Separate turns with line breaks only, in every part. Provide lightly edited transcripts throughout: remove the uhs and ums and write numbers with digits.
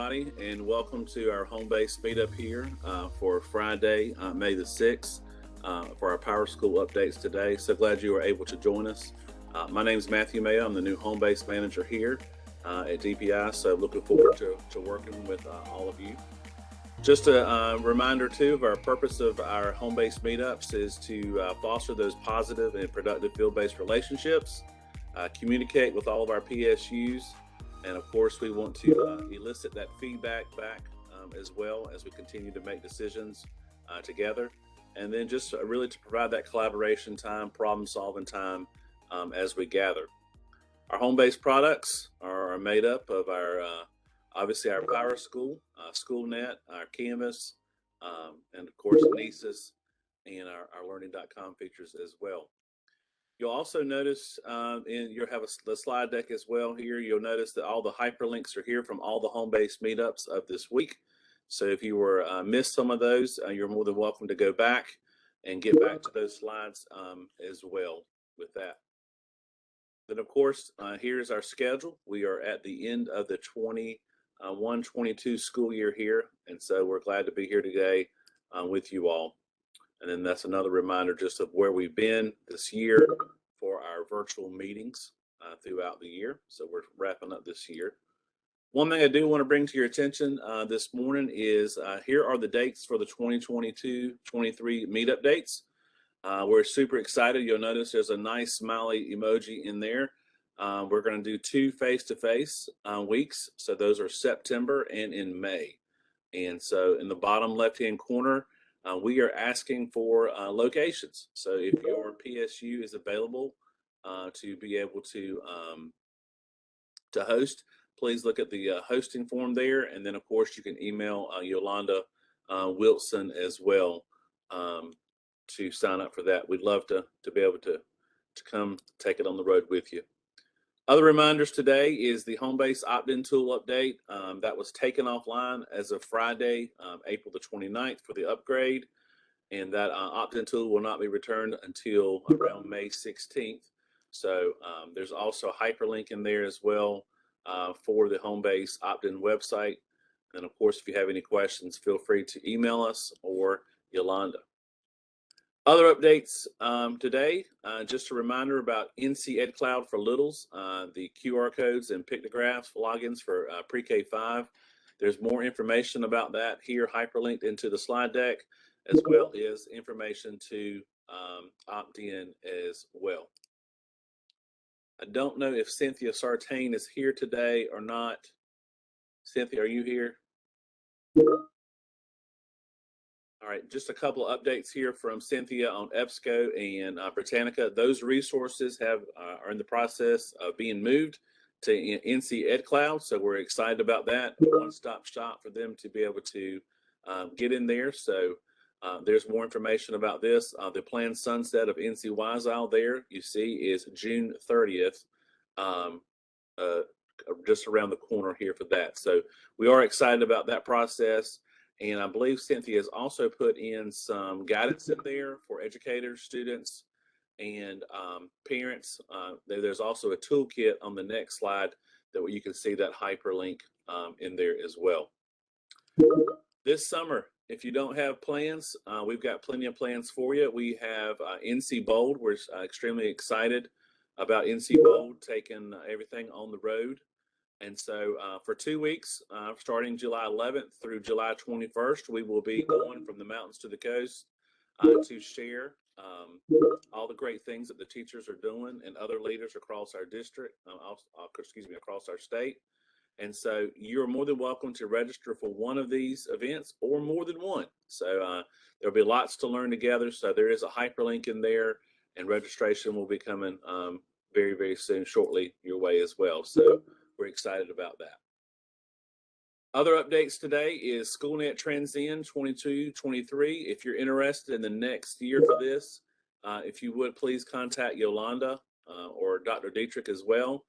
everybody, and welcome to our home-based meetup here for Friday, May the 6th, for our PowerSchool updates today. So glad you were able to join us. My name is Matthew Mayo. I'm the new home-based manager here at DPI, so looking forward to working with all of you. Just a reminder, too, of our purpose of our home-based meetups is to foster those positive and productive field-based relationships, communicate with all of our PSUs, and of course, we want to elicit that feedback back as well as we continue to make decisions together. And then just really to provide that collaboration time, problem solving time as we gather. Our home-based products are made up of our, obviously our PowerSchool, SchoolNet, our Canvas, and of course, Nieces, and our learning.com features as well. You'll also notice, and you'll have the slide deck as well here. You'll notice that all the hyperlinks are here from all the home-based meetups of this week. So if you were missed some of those, you're more than welcome to go back and get back to those slides as well with that. Then, of course, here's our schedule. We are at the end of the 21-22 school year here, and so we're glad to be here today with you all. And then that's another reminder just of where we've been this year for our virtual meetings throughout the year. So we're wrapping up this year. One thing I do want to bring to your attention this morning is here are the dates for the 2022-23 meetup dates. We're super excited. You'll notice there's a nice smiley emoji in there. We're going to do 2 face-to-face weeks. So those are September and in May. And so in the bottom left-hand corner, we are asking for locations. So if your PSU is available to be able to host, please look at the hosting form there. And then, of course, you can email Yolanda Wilson as well to sign up for that. We'd love to be able to come take it on the road with you. Other reminders today is the home-based opt-in tool update that was taken offline as of Friday, April the 29th for the upgrade. And that opt-in tool will not be returned until around May 16th. So there's also a hyperlink in there as well for the home-based opt-in website. And of course, if you have any questions, feel free to email us or Yolanda. Other updates today, just a reminder about NC EdCloud for Littles, the QR codes and pictographs logins for pre-K 5. There's more information about that here hyperlinked into the slide deck, as well as information to opt in as well. I don't know if Cynthia Sartain is here today or not. Cynthia, are you here? All right, just a couple of updates here from Cynthia on EBSCO and Britannica. Those resources are in the process of being moved to NC EdCloud, so we're excited about that. One-stop shop for them to be able to get in there. So there's more information about this. The planned sunset of NC WiseISle there, you see, is June 30th, just around the corner here for that. So we are excited about that process. And I believe Cynthia has also put in some guidance in there for educators, students, and parents. There's also a toolkit on the next slide that you can see that hyperlink in there as well. This summer, if you don't have plans, we've got plenty of plans for you. We have NC Bold. We're extremely excited about NC Bold taking everything on the road. And so for 2 weeks, starting July 11th through July 21st, we will be going from the mountains to the coast to share all the great things that the teachers are doing and other leaders across our district, across our state. And so you're more than welcome to register for one of these events or more than one. So there'll be lots to learn together. So there is a hyperlink in there, and registration will be coming very, very soon, shortly your way as well. So we're excited about that. Other updates today is SchoolNet Transcend 22-23. If you're interested in the next year for this, if you would please contact Yolanda or Dr. Dietrich as well.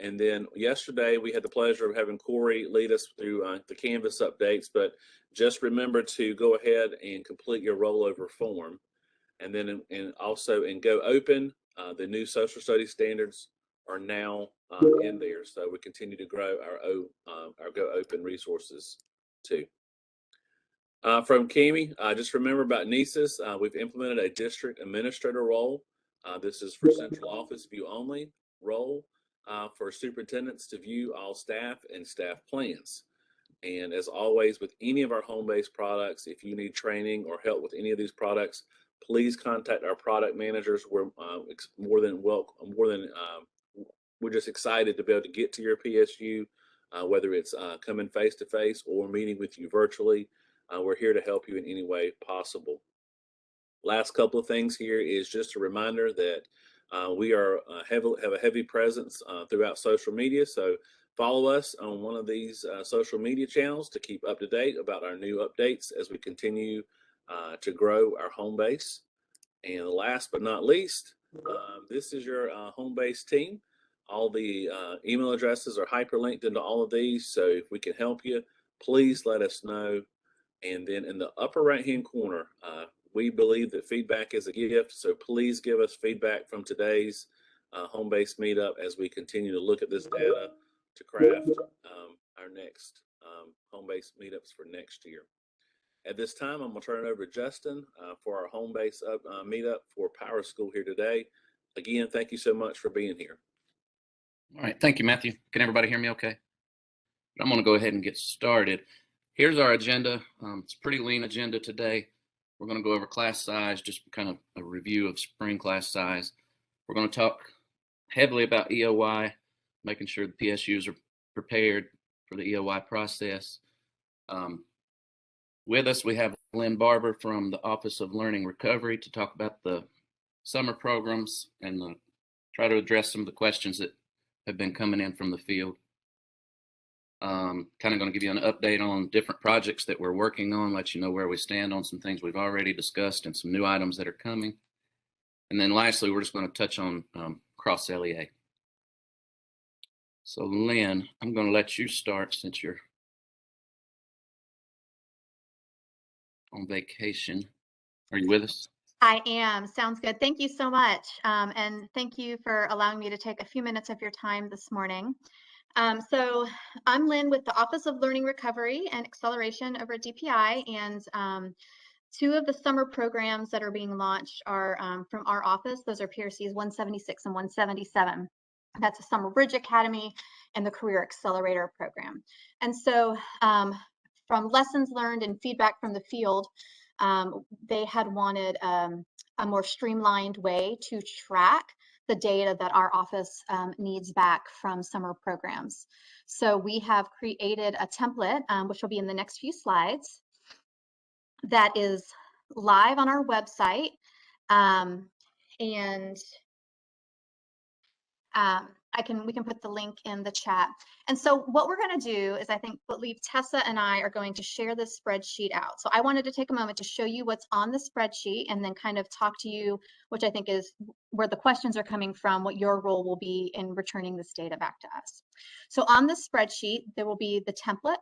And then yesterday we had the pleasure of having Corey lead us through the Canvas updates, but just remember to go ahead and complete your rollover form. And then also in Go Open, the new social studies standards are now in there. So we continue to grow our Go Open resources too. From Kimi, just remember about NESIS. We've implemented a district administrator role. This is for central office view only role for superintendents to view all staff and staff plans. And as always, with any of our home-based products, if you need training or help with any of these products, please contact our product managers. We're more than welcome, we're just excited to be able to get to your PSU, whether it's coming face-to-face or meeting with you virtually. We're here to help you in any way possible. Last couple of things here is just a reminder that we are have a heavy presence throughout social media. So follow us on one of these social media channels to keep up to date about our new updates as we continue to grow our home base. And last but not least, this is your home base team. All the email addresses are hyperlinked into all of these. So if we can help you, please let us know. And then in the upper right-hand corner, we believe that feedback is a gift. So please give us feedback from today's home-based meetup as we continue to look at this data to craft our next home-based meetups for next year. At this time, I'm going to turn it over to Justin for our home-based meetup for PowerSchool here today. Again, thank you so much for being here.
All right, thank you, Matthew. Can everybody hear me okay? I'm going to go ahead and get started. Here's our agenda. It's a pretty lean agenda today. We're going to go over class size, just kind of a review of spring class size. We're going to talk heavily about EOY, making sure the PSUs are prepared for the EOY process. With us, we have Lynn Barber from the Office of Learning Recovery to talk about the summer programs and try to address some of the questions that have been coming in from the field. Kind of going to give you an update on different projects that we're working on, let you know where we stand on some things we've already discussed and some new items that are coming. And then lastly, we're just going to touch on cross LEA. So Lynn, I'm going to let you start since you're on vacation. Are you with us?
I am. Sounds good. Thank you so much. And thank you for allowing me to take a few minutes of your time this morning. So I'm Lynn with the Office of Learning Recovery and Acceleration over at DPI, and two of the summer programs that are being launched are from our office. Those are PRCs 176 and 177. That's the Summer Bridge Academy and the Career Accelerator program. And so from lessons learned and feedback from the field, they had wanted a more streamlined way to track the data that our office needs back from summer programs. So we have created a template, which will be in the next few slides, that is live on our website. We can put the link in the chat. And so what we're going to do is, I believe Tessa and I are going to share this spreadsheet out. So I wanted to take a moment to show you what's on the spreadsheet and then kind of talk to you, which I think is where the questions are coming from, what your role will be in returning this data back to us. So on the spreadsheet, there will be the template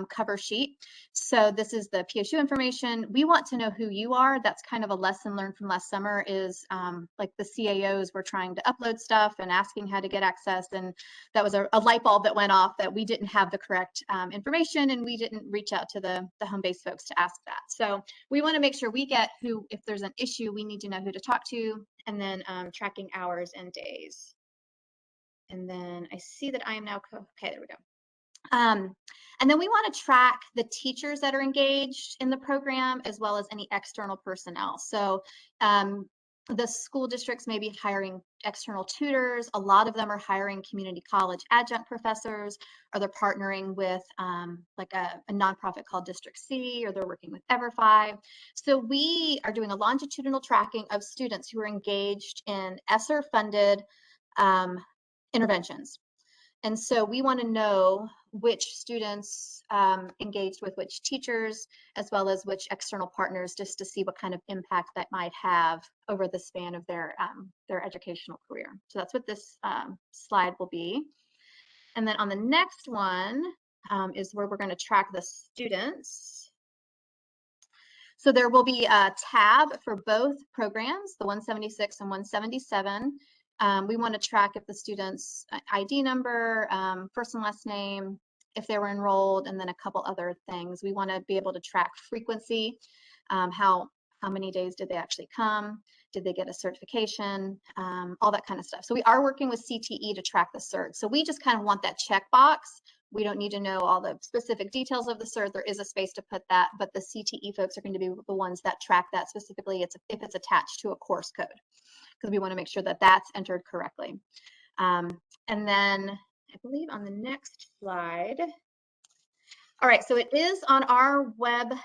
cover sheet. So this is the PSU information. We want to know who you are. That's kind of a lesson learned from last summer, is like the CAOs were trying to upload stuff and asking how to get access. And that was a light bulb that went off, that we didn't have the correct information, and we didn't reach out to the home-based folks to ask that. So we want to make sure we get who, if there's an issue, we need to know who to talk to, and then tracking hours and days. And then I see that I am now, okay, there we go. And then we want to track the teachers that are engaged in the program, as well as any external personnel. So the school districts may be hiring external tutors. A lot of them are hiring community college adjunct professors, or they're partnering with like a nonprofit called District C, or they're working with EverFi. So we are doing a longitudinal tracking of students who are engaged in ESSER-funded interventions. And so we want to know which students engaged with which teachers, as well as which external partners, just to see what kind of impact that might have over the span of their educational career. So that's what this slide will be. And then on the next one is where we're going to track the students. So there will be a tab for both programs, the 176 and 177. We want to track if the student's ID number, first and last name, if they were enrolled, and then a couple other things. We want to be able to track frequency, how many days did they actually come, did they get a certification, all that kind of stuff. So we are working with CTE to track the cert. So we just kind of want that checkbox. We don't need to know all the specific details of the cert. There is a space to put that, but the CTE folks are going to be the ones that track that specifically if it's attached to a course code, because we want to make sure that that's entered correctly. And then I believe on the next slide. All right, so it is on our website.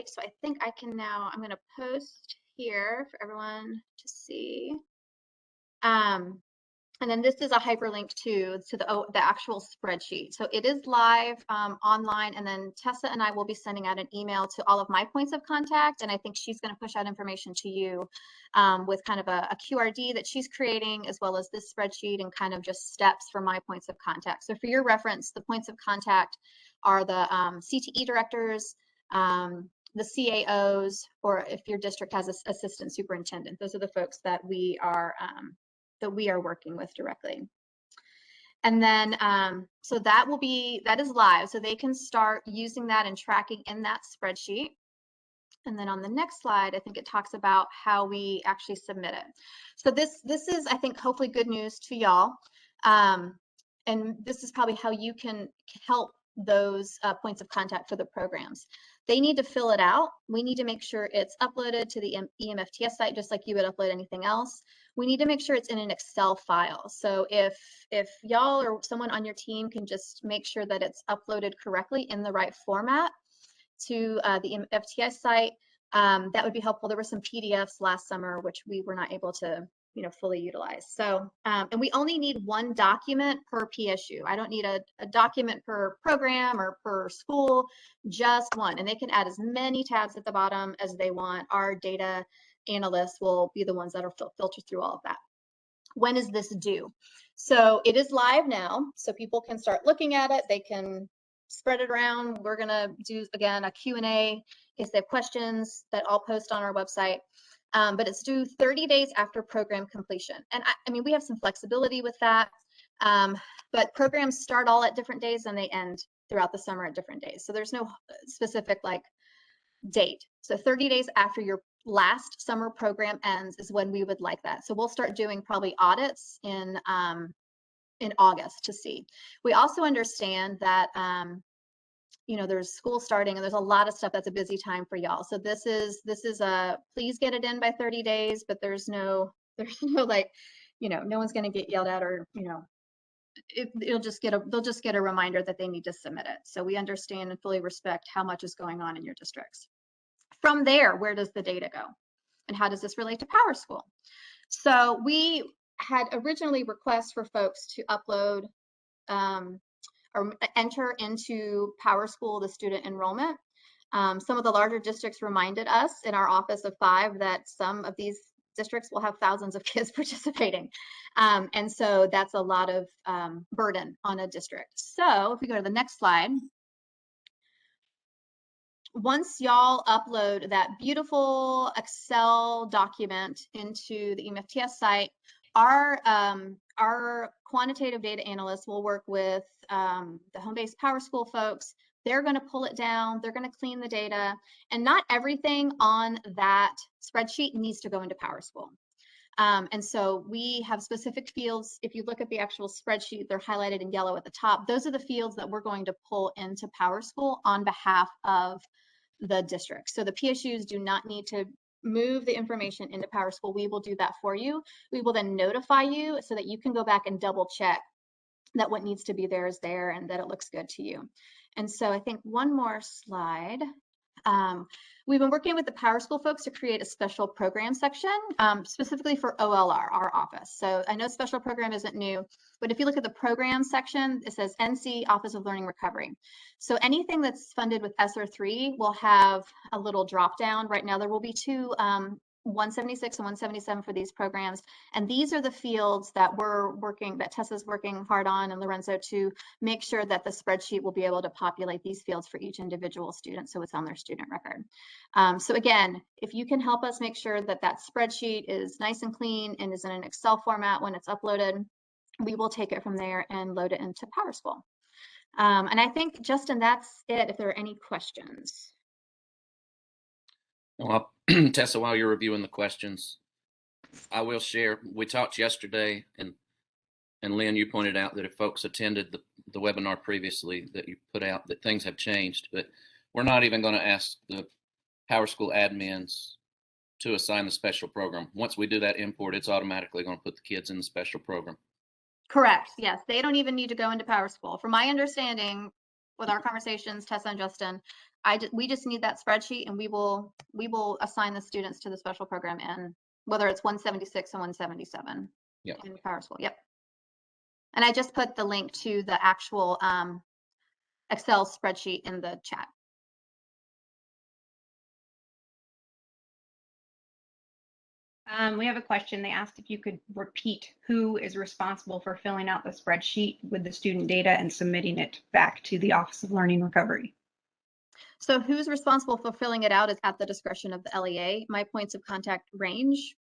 So I think I can now, I'm going to post here for everyone to see. And then this is a hyperlink to the actual spreadsheet. So it is live online, and then Tessa and I will be sending out an email to all of my points of contact, and I think she's going to push out information to you with kind of a QRD that she's creating, as well as this spreadsheet and kind of just steps for my points of contact. So for your reference, the points of contact are the CTE directors, the CAOs, or if your district has an assistant superintendent. Those are the folks that we are working with directly. And then, so that is live. So they can start using that and tracking in that spreadsheet. And then on the next slide, I think it talks about how we actually submit it. So this is, I think, hopefully good news to y'all. And this is probably how you can help those points of contact for the programs. They need to fill it out. We need to make sure it's uploaded to the EMFTS site, just like you would upload anything else. We need to make sure it's in an Excel file. So if y'all or someone on your team can just make sure that it's uploaded correctly in the right format to the EMFTS site, that would be helpful. There were some PDFs last summer, which we were not able to fully utilize. So, and we only need one document per PSU. I don't need a document per program or per school, just one. And they can add as many tabs at the bottom as they want. Our data analysts will be the ones that are filter through all of that. When is this due? So it is live now, so people can start looking at it. They can spread it around. We're gonna do, again, a Q&A if they have questions that I'll post on our website. But it's due 30 days after program completion. And I mean, we have some flexibility with that, but programs start all at different days and they end throughout the summer at different days. So there's no specific like date. So 30 days after your last summer program ends is when we would like that. So we'll start doing probably audits in August to see. We also understand that there's school starting and there's a lot of stuff that's a busy time for y'all. So this is a please get it in by 30 days, but there's no like, no one's going to get yelled at, or they'll just get a reminder that they need to submit it. So we understand and fully respect how much is going on in your districts. From there, where does the data go? And how does this relate to PowerSchool? So we had originally requests for folks to upload or enter into PowerSchool the student enrollment. Some of the larger districts reminded us in our office of 5 that some of these districts will have thousands of kids participating. And so that's a lot of burden on a district. So if we go to the next slide, once y'all upload that beautiful Excel document into the EMFTS site, our quantitative data analysts will work with the home-based PowerSchool folks. They're going to pull it down. They're going to clean the data. And not everything on that spreadsheet needs to go into PowerSchool. And so we have specific fields. If you look at the actual spreadsheet, they're highlighted in yellow at the top. Those are the fields that we're going to pull into PowerSchool on behalf of the district. So the PSUs do not need to move the information into PowerSchool. We will do that for you. We will then notify you so that you can go back and double check that what needs to be there is there and that it looks good to you. And so I think one more slide. We've been working with the PowerSchool folks to create a special program section specifically for OLR, our office. So I know special program isn't new, but if you look at the program section, it says NC Office of Learning Recovery. So anything that's funded with ESSER 3 will have a little drop down. Right now there will be 2 176 and 177 for these programs. And these are the fields that that Tessa's working hard on, and Lorenzo, to make sure that the spreadsheet will be able to populate these fields for each individual student, so it's on their student record. So again, if you can help us make sure that that spreadsheet is nice and clean and is in an Excel format when it's uploaded, we will take it from there and load it into PowerSchool. And I think, Justin, that's it, if there are any questions.
Well, Tessa, while you're reviewing the questions, I will share. We talked yesterday, and Lynn, you pointed out that if folks attended the webinar previously that you put out, that things have changed. But we're not even going to ask the PowerSchool admins to assign the special program. Once we do that import, it's automatically going to put the kids in the special program.
Correct. Yes, they don't even need to go into PowerSchool. From my understanding, with our conversations, Tessa and Justin, we just need that spreadsheet, and we will assign the students to the special program, and whether it's 176 and 177 in PowerSchool. Yep. And I just put the link to the actual Excel spreadsheet in the chat.
We have a question. They asked if you could repeat who is responsible for filling out the spreadsheet with the student data and submitting it back to the Office of Learning Recovery.
So who's responsible for filling it out is at the discretion of the LEA. My points of contact range.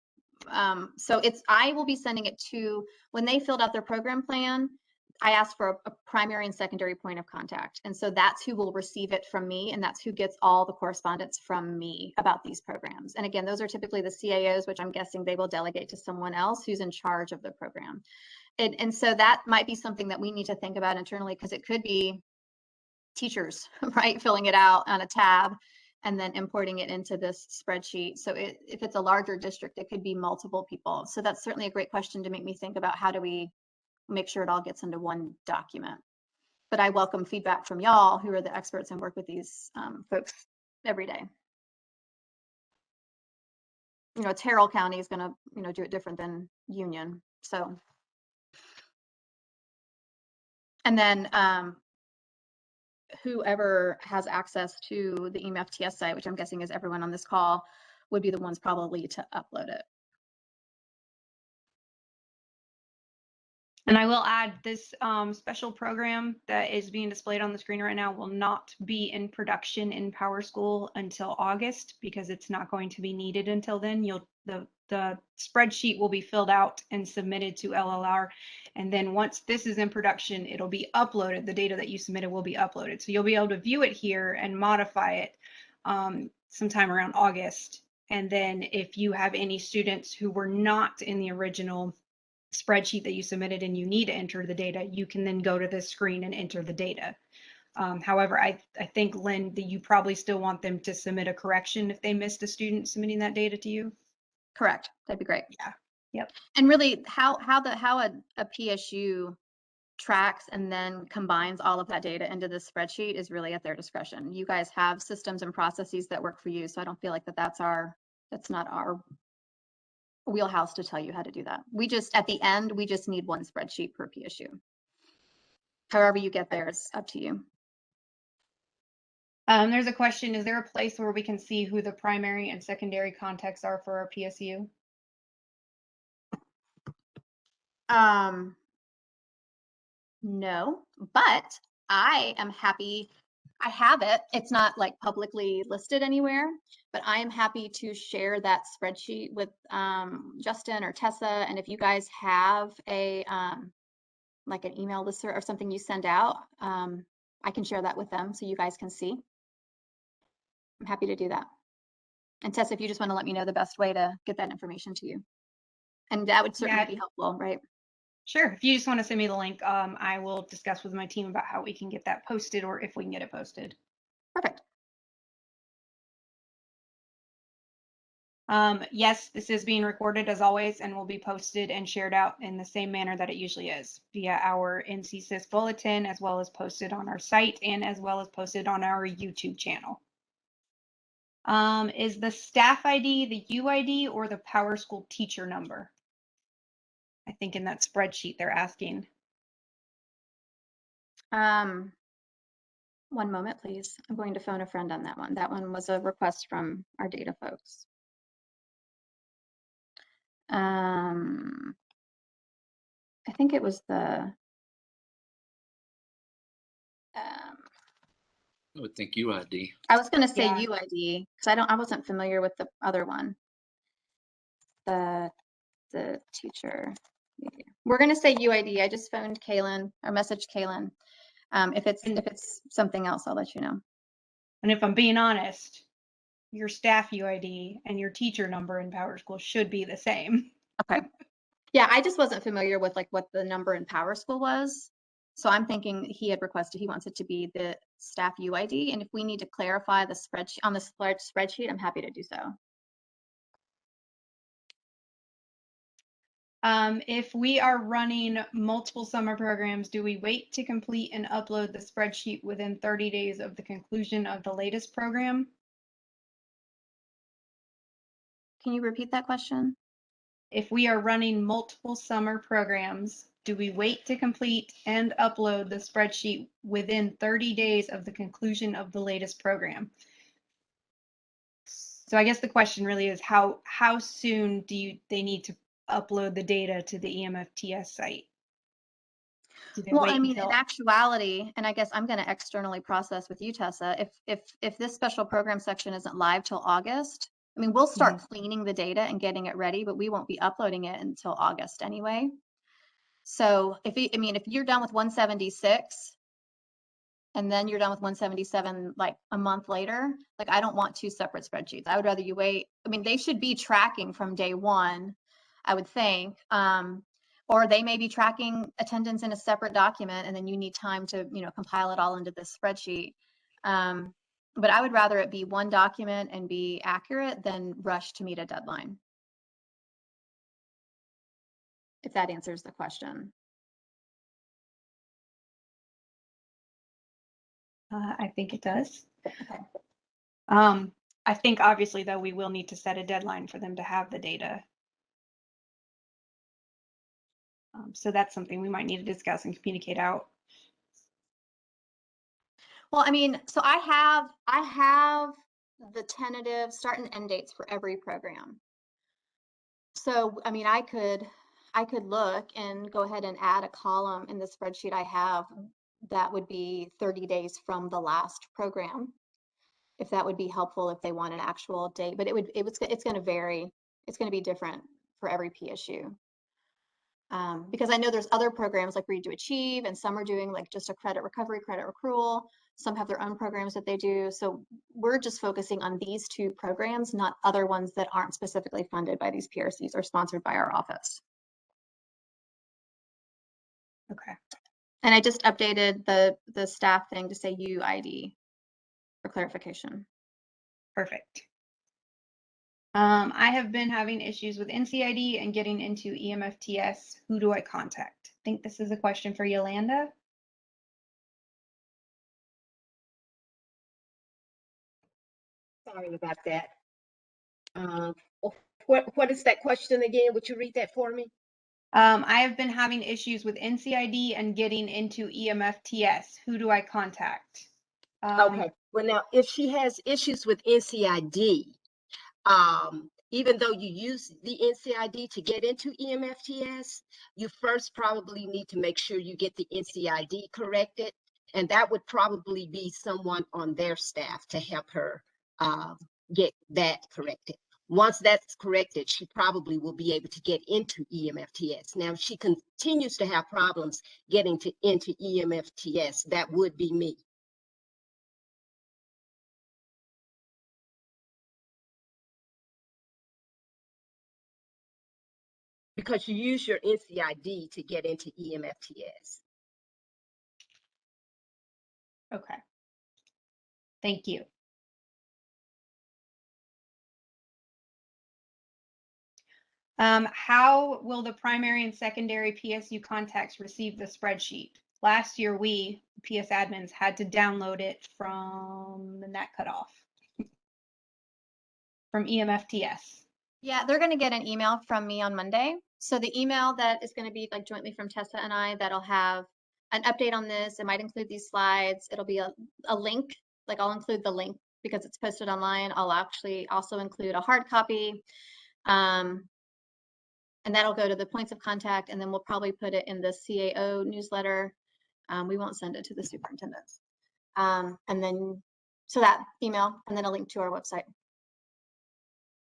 So I will be sending it to, when they filled out their program plan, I asked for a primary and secondary point of contact. And so that's who will receive it from me, and that's who gets all the correspondence from me about these programs. And again, those are typically the CAOs, which I'm guessing they will delegate to someone else who's in charge of the program. And so that might be something that we need to think about internally, because it could be teachers, right, filling it out on a tab and then importing it into this spreadsheet. So if it's a larger district, it could be multiple people. So that's certainly a great question to make me think about, how do we make sure it all gets into one document. But I welcome feedback from y'all, who are the experts and work with these folks every day. You know, Terrell County is going to, do it different than Union. So, and then whoever has access to the EMFTS site, which I'm guessing is everyone on this call, would be the ones probably to upload it.
And I will add, this special program that is being displayed on the screen right now will not be in production in PowerSchool until August, because it's not going to be needed until then. The spreadsheet will be filled out and submitted to LLR. And then once this is in production, it'll be uploaded. The data that you submitted will be uploaded. So you'll be able to view it here and modify it sometime around August. And then if you have any students who were not in the original spreadsheet that you submitted and you need to enter the data, you can then go to this screen and enter the data. However, I think, Lynn, that you probably still want them to submit a correction if they missed a student submitting that data to you.
Correct. That'd be great.
Yeah. Yep.
And really, how a PSU tracks and then combines all of that data into this spreadsheet is really at their discretion. You guys have systems and processes that work for you, so I don't feel like that's not our wheelhouse to tell you how to do that. We just, at the end, we just need one spreadsheet per PSU. However you get there, it's up to you.
There's a question, is there a place where we can see who the primary and secondary contacts are for our PSU?
No, but I am happy. I have it. It's not like publicly listed anywhere, but I am happy to share that spreadsheet with Justin or Tessa. And if you guys have a like an email listserv or something you send out, I can share that with them so you guys can see. I'm happy to do that. And Tessa, if you just want to let me know the best way to get that information to you. And that would certainly be helpful, right?
Sure. If you just want to send me the link, I will discuss with my team about how we can get that posted, or if we can get it posted.
Perfect.
Yes, this is being recorded as always, and will be posted and shared out in the same manner that it usually is, via our NCSIS bulletin, as well as posted on our site, and as well as posted on our YouTube channel. Is the staff ID the UID or the PowerSchool teacher number? I think in that spreadsheet they're asking.
One moment, please. I'm going to phone a friend on that one. That one was a request from our data folks. I think it was the,
I would think UID.
I was going to say
Yeah.
UID because I wasn't familiar with the other one. The teacher. We're going to say UID. I just phoned Kaylin or messaged Kaylin. If it's something else, I'll let you know.
And if I'm being honest, your staff UID and your teacher number in PowerSchool should be the same.
Okay. Yeah, I just wasn't familiar with like what the number in PowerSchool was. So I'm thinking he had requested, he wants it to be the staff UID. And if we need to clarify the spreadsheet on the spreadsheet, I'm happy to do so.
If we are running multiple summer programs, do we wait to complete and upload the spreadsheet within 30 days of the conclusion of the latest program?
Can you repeat that question?
If we are running multiple summer programs, do we wait to complete and upload the spreadsheet within 30 days of the conclusion of the latest program? So I guess the question really is how soon do they need to upload the data to the EMFTS site?
Well, I mean, in actuality, and I guess I'm going to externally process with you, Tessa, if this special program section isn't live till August, I mean, we'll start cleaning the data and getting it ready, but we won't be uploading it until August anyway. So if you're done with 176 and then you're done with 177 like a month later, like I don't want two separate spreadsheets. I would rather you wait. I mean, they should be tracking from day one, I would think. Or they may be tracking attendance in a separate document and then you need time to, compile it all into this spreadsheet. But I would rather it be one document and be accurate than rush to meet a deadline. If that answers the question.
I think it does.
Okay.
I think obviously though we will need to set a deadline for them to have the data. So that's something we might need to discuss and communicate out.
Well, I mean, so I have the tentative start and end dates for every program. So, I mean, I could look and go ahead and add a column in the spreadsheet I have that would be 30 days from the last program, if that would be helpful if they want an actual date. But it's going to vary. It's going to be different for every PSU. Because I know there's other programs like Read to Achieve, and some are doing like just a credit recovery, credit accrual. Some have their own programs that they do. So we're just focusing on these two programs, not other ones that aren't specifically funded by these PRCs or sponsored by our office.
Okay.
And I just updated the staff thing to say UID for clarification.
Perfect. I have been having issues with NCID and getting into EMFTS. Who do I contact? I think this is a question for Yolanda.
Sorry about that. What is that question again? Would you read that for me?
I have been having issues with NCID and getting into EMFTS. Who do I contact?
Okay. Well, now, if she has issues with NCID, even though you use the NCID to get into EMFTS, you first probably need to make sure you get the NCID corrected. And that would probably be someone on their staff to help her get that corrected. Once that's corrected, she probably will be able to get into EMFTS. Now, if she continues to have problems getting into EMFTS, that would be me. Because you use your NCID to get into EMFTS.
Okay. Thank you. How will the primary and secondary PSU contacts receive the spreadsheet? Last year, we, PS admins, had to download it from the NAT cutoff from EMFTS.
Yeah, they're going to get an email from me on Monday. So the email that is going to be like jointly from Tessa and I, that'll have an update on this. It might include these slides. It'll be a link, like I'll include the link because it's posted online. I'll actually also include a hard copy. And that'll go to the points of contact, and then we'll probably put it in the CAO newsletter. We won't send it to the superintendents. And then, so that email, and then a link to our website.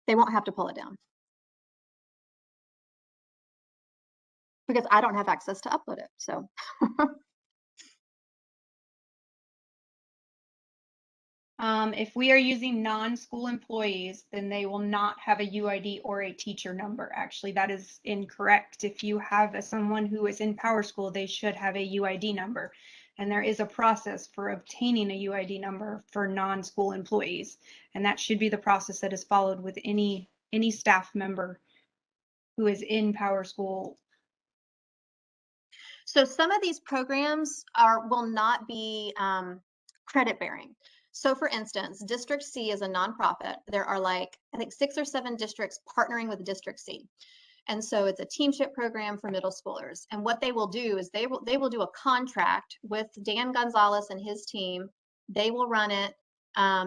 They won't have to pull it down, because I don't have access to upload it, so.
If we are using non-school employees, then they will not have a UID or a teacher number. Actually, that is incorrect. If you have someone who is in PowerSchool, they should have a UID number. And there is a process for obtaining a UID number for non-school employees. And that should be the process that is followed with any staff member who is in PowerSchool.
So some of these programs will not be credit bearing. So for instance, District C is a nonprofit. There are like, I think 6 or 7 districts partnering with District C. And so it's a teamship program for middle schoolers. And what they will do is they will do a contract with Dan Gonzalez and his team. They will run it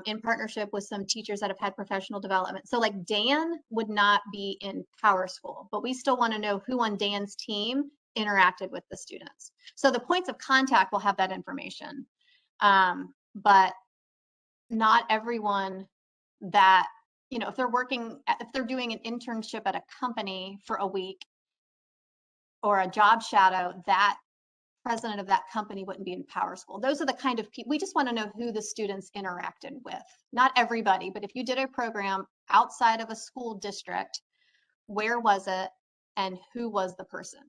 in partnership with some teachers that have had professional development. So like Dan would not be in PowerSchool, but we still want to know who on Dan's team interacted with the students. So the points of contact will have that information. But not everyone that, you know, if they're doing an internship at a company for a week or a job shadow, that president of that company wouldn't be in PowerSchool. Those are the kind of people, we just want to know who the students interacted with. Not everybody, but if you did a program outside of a school district, where was it and who was the person?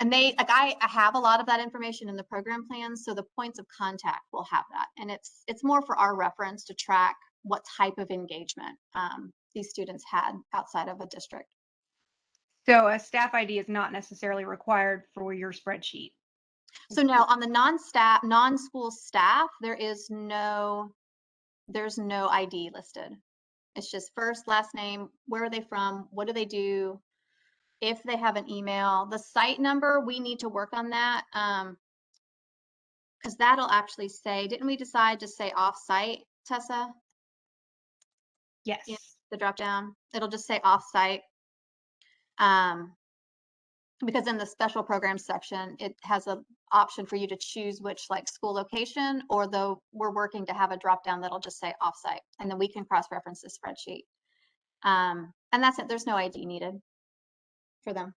And I have a lot of that information in the program plans, so the points of contact will have that. And it's more for our reference to track what type of engagement these students had outside of a district.
So a staff ID is not necessarily required for your spreadsheet.
So now on the non-school staff, there's no ID listed. It's just first, last name, where are they from, what do they do, if they have an email. The site number, we need to work on that. Because that'll actually say, didn't we decide to say off-site, Tessa?
Yes.
In the drop down, it'll just say off-site. Because in the special programs section, it has an option for you to choose which like school location, or though we're working to have a drop down that'll just say off-site, and then we can cross-reference the spreadsheet. And that's it. There's no ID needed for them.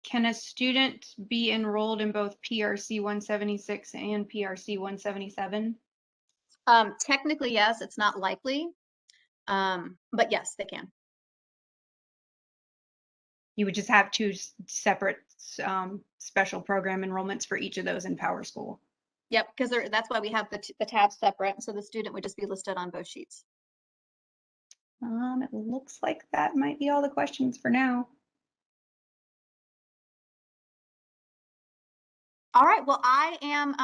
Can a student be enrolled in both PRC 176 and PRC 177?
Technically, yes, it's not likely. But yes, they can.
You would just have 2 separate special program enrollments for each of those in PowerSchool.
Yep, because that's why we have the tabs separate. So the student would just be listed on both sheets.
It looks like that might be all the questions for now.
All right, well, I am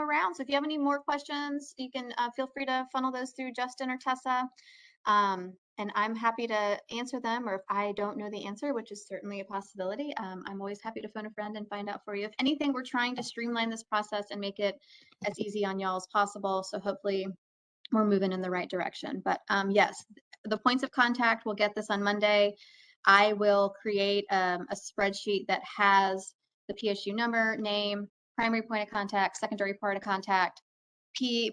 around. So if you have any more questions, you can feel free to funnel those through Justin or Tessa. And I'm happy to answer them, or if I don't know the answer, which is certainly a possibility, I'm always happy to phone a friend and find out for you. If anything, we're trying to streamline this process and make it as easy on y'all as possible. So hopefully we're moving in the right direction. But yes, the points of contact, we'll get this on Monday. I will create a spreadsheet that has the PSU number, name, primary point of contact, secondary point of contact,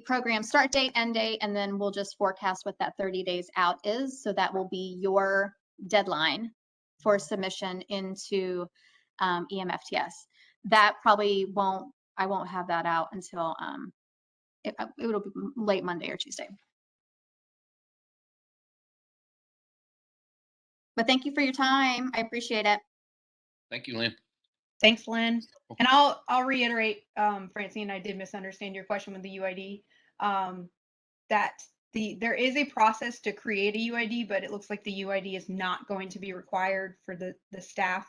program start date, end date, and then we'll just forecast what that 30 days out is. So that will be your deadline for submission into EMFTS. That probably I won't have that out until it'll be late Monday or Tuesday. But thank you for your time. I appreciate it.
Thank you, Lynn.
Thanks, Lynn. And I'll reiterate, Francine, I did misunderstand your question with the UID. That there is a process to create a UID, but it looks like the UID is not going to be required for the staff.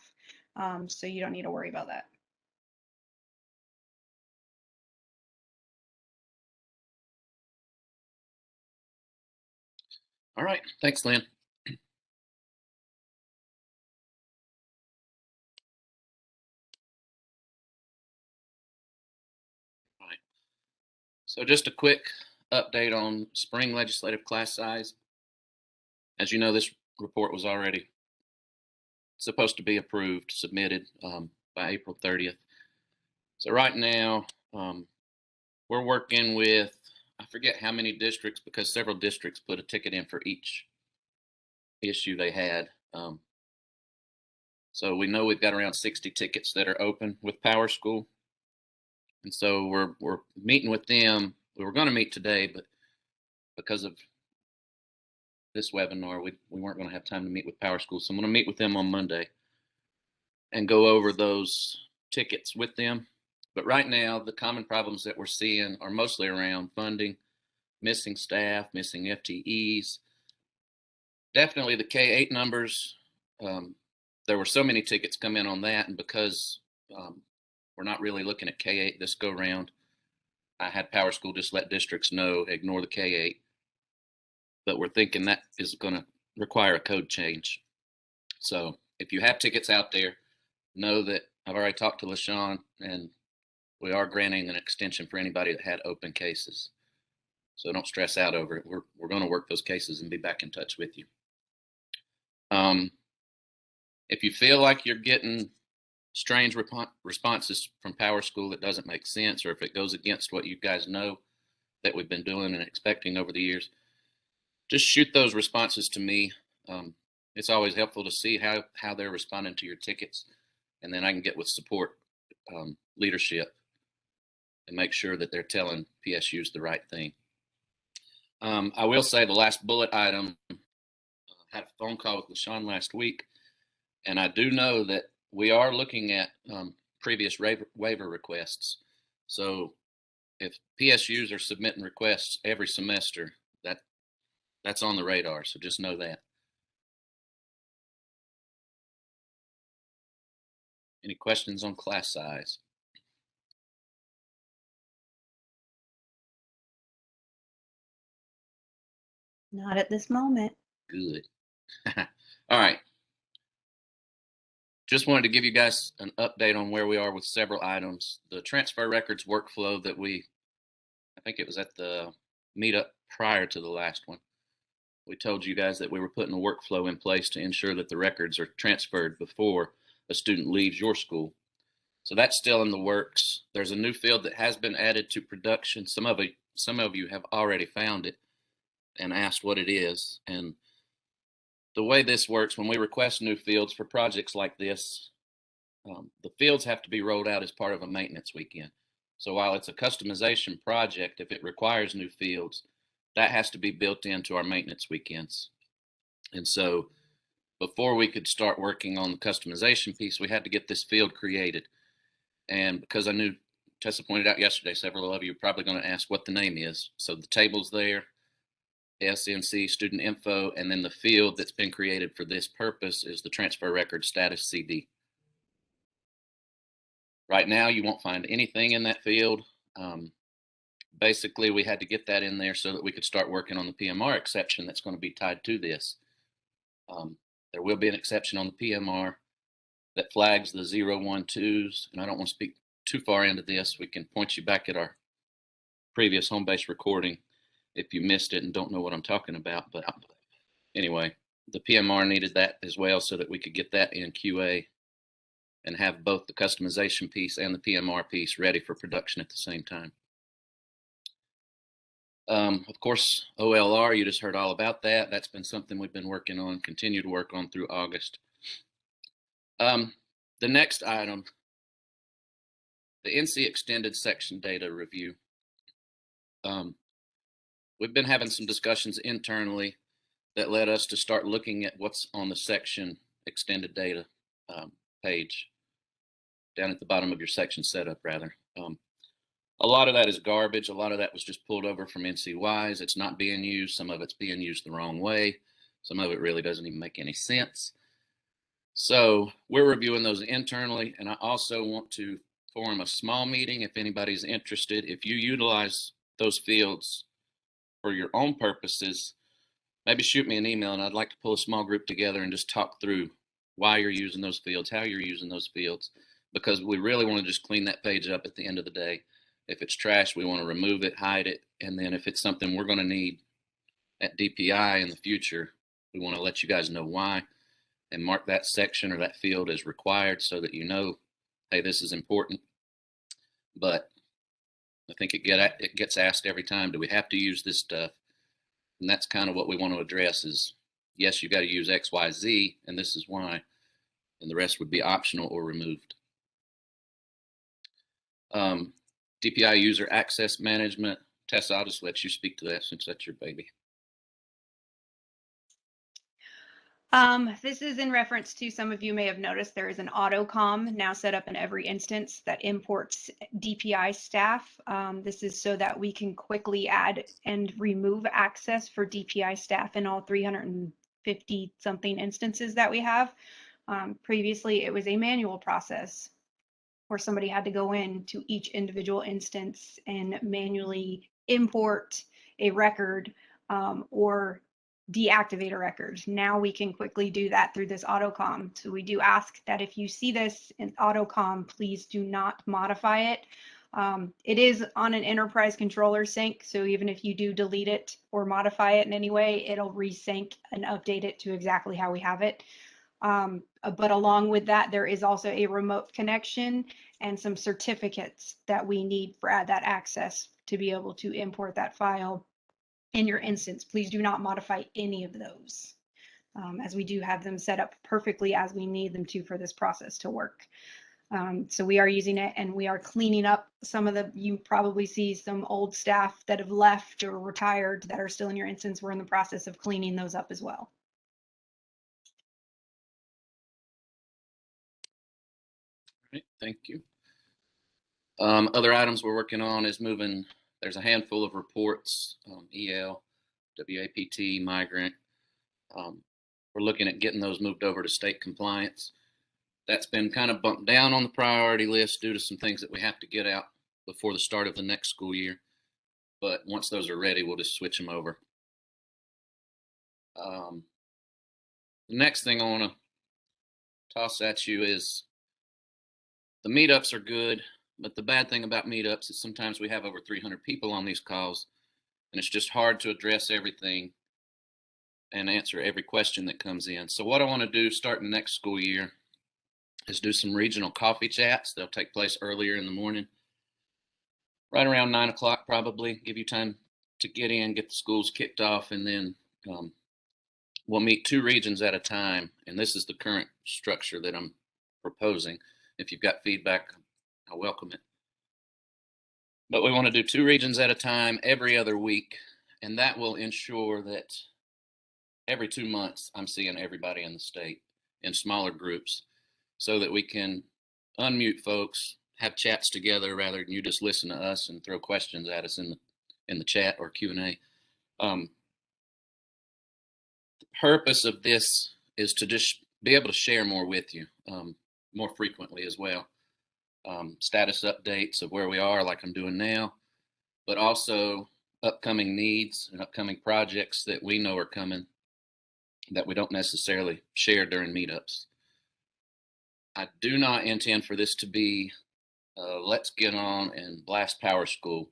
So you don't need to worry about that.
All right. Thanks, Lynn. All right. So just a quick update on spring legislative class size. As you know, this report was already supposed to be approved, submitted by April 30th. So right now, we're working with, I forget how many districts, because several districts put a ticket in for each issue they had. So we know we've got around 60 tickets that are open with PowerSchool. And so we're meeting with them. We were going to meet today, but because of this webinar, we weren't going to have time to meet with PowerSchool. So I'm going to meet with them on Monday and go over those tickets with them. But right now, the common problems that we're seeing are mostly around funding, missing staff, missing FTEs. Definitely the K-8 numbers. There were so many tickets come in on that, and because we're not really looking at K-8 this go round, I had PowerSchool just let districts know, ignore the K-8. But we're thinking that is going to require a code change. So if you have tickets out there, know that I've already talked to LaShawn, and we are granting an extension for anybody that had open cases. So don't stress out over it. We're going to work those cases and be back in touch with you. If you feel like you're getting strange responses from PowerSchool that doesn't make sense, or if it goes against what you guys know that we've been doing and expecting over the years, just shoot those responses to me. It's always helpful to see how they're responding to your tickets, and then I can get with support leadership and make sure that they're telling PSUs the right thing. I will say the last bullet item, I had a phone call with LaShawn last week, and I do know that we are looking at previous waiver requests. So if PSUs are submitting requests every semester, that's on the radar. So just know that. Any questions on class size?
Not at this moment.
Good. All right. Just wanted to give you guys an update on where we are with several items. The transfer records workflow that I think it was at the meetup prior to the last one. We told you guys that we were putting a workflow in place to ensure that the records are transferred before a student leaves your school. So that's still in the works. There's a new field that has been added to production. Some of you have already found it and asked what it is. And the way this works, when we request new fields for projects like this, the fields have to be rolled out as part of a maintenance weekend. So while it's a customization project, if it requires new fields, that has to be built into our maintenance weekends. And so before we could start working on the customization piece, we had to get this field created. And because I knew Tessa pointed out yesterday, several of you are probably going to ask what the name is. So the table's there, SNC student info, and then the field that's been created for this purpose is the transfer record status CD. Right now, you won't find anything in that field. Basically, we had to get that in there so that we could start working on the PMR exception that's going to be tied to this. There will be an exception on the PMR that flags the 012s, and I don't want to speak too far into this. We can point you back at our previous home-based recording if you missed it and don't know what I'm talking about. But anyway, the PMR needed that as well so that we could get that in QA and have both the customization piece and the PMR piece ready for production at the same time. Of course, OLR, you just heard all about that. That's been something we've been working on, continue to work on through August. The next item, the NC extended section data review. We've been having some discussions internally that led us to start looking at what's on the section extended data page down at the bottom of your section setup, rather. A lot of that is garbage. A lot of that was just pulled over from NCWise. It's not being used. Some of it's being used the wrong way. Some of it really doesn't even make any sense. So we're reviewing those internally, and I also want to form a small meeting if anybody's interested. If you utilize those fields for your own purposes, maybe shoot me an email, and I'd like to pull a small group together and just talk through why you're using those fields, how you're using those fields, because we really want to just clean that page up at the end of the day. If it's trash, we want to remove it, hide it, and then if it's something we're going to need at DPI in the future, we want to let you guys know why and mark that section or that field as required so that you know, hey, this is important. But I think it gets asked every time, do we have to use this stuff? And that's kind of what we want to address is, yes, you got to use X, Y, Z, and this is why, and the rest would be optional or removed. DPI user access management. Tessa, I'll just let you speak to that since that's your baby.
This is in reference to, some of you may have noticed there is an AutoCom now set up in every instance that imports DPI staff. This is so that we can quickly add and remove access for DPI staff in all 350 something instances that we have. Previously, it was a manual process where somebody had to go in to each individual instance and manually import a record or deactivate a record. Now we can quickly do that through this AutoCom. So we do ask that if you see this in AutoCom, please do not modify it. It is on an enterprise controller sync, so even if you do delete it or modify it in any way, it'll resync and update it to exactly how we have it. But along with that, there is also a remote connection and some certificates that we need for that access to be able to import that file in your instance. Please do not modify any of those, as we do have them set up perfectly as we need them to for this process to work. So we are using it, and we are cleaning up some of you probably see some old staff that have left or retired that are still in your instance. We're in the process of cleaning those up as well.
All right, thank you. Other items we're working on is moving, there's a handful of reports, EL, WAPT, migrant. We're looking at getting those moved over to state compliance. That's been kind of bumped down on the priority list due to some things that we have to get out before the start of the next school year. But once those are ready, we'll just switch them over. The next thing I want to toss at you is the meetups are good, but the bad thing about meetups is sometimes we have over 300 people on these calls, and it's just hard to address everything and answer every question that comes in. So what I want to do starting next school year is do some regional coffee chats. They'll take place earlier in the morning, right around 9 o'clock probably, give you time to get in, get the schools kicked off, and then we'll meet 2 regions at a time. And this is the current structure that I'm proposing. If you've got feedback, I welcome it. But we want to do 2 regions at a time every other week, and that will ensure that every 2 months I'm seeing everybody in the state in smaller groups so that we can unmute folks, have chats together rather than you just listen to us and throw questions at us in the chat or Q&A. The purpose of this is to just be able to share more with you more frequently as well. Status updates of where we are, like I'm doing now, but also upcoming needs and upcoming projects that we know are coming that we don't necessarily share during meetups. I do not intend for this to be let's get on and blast PowerSchool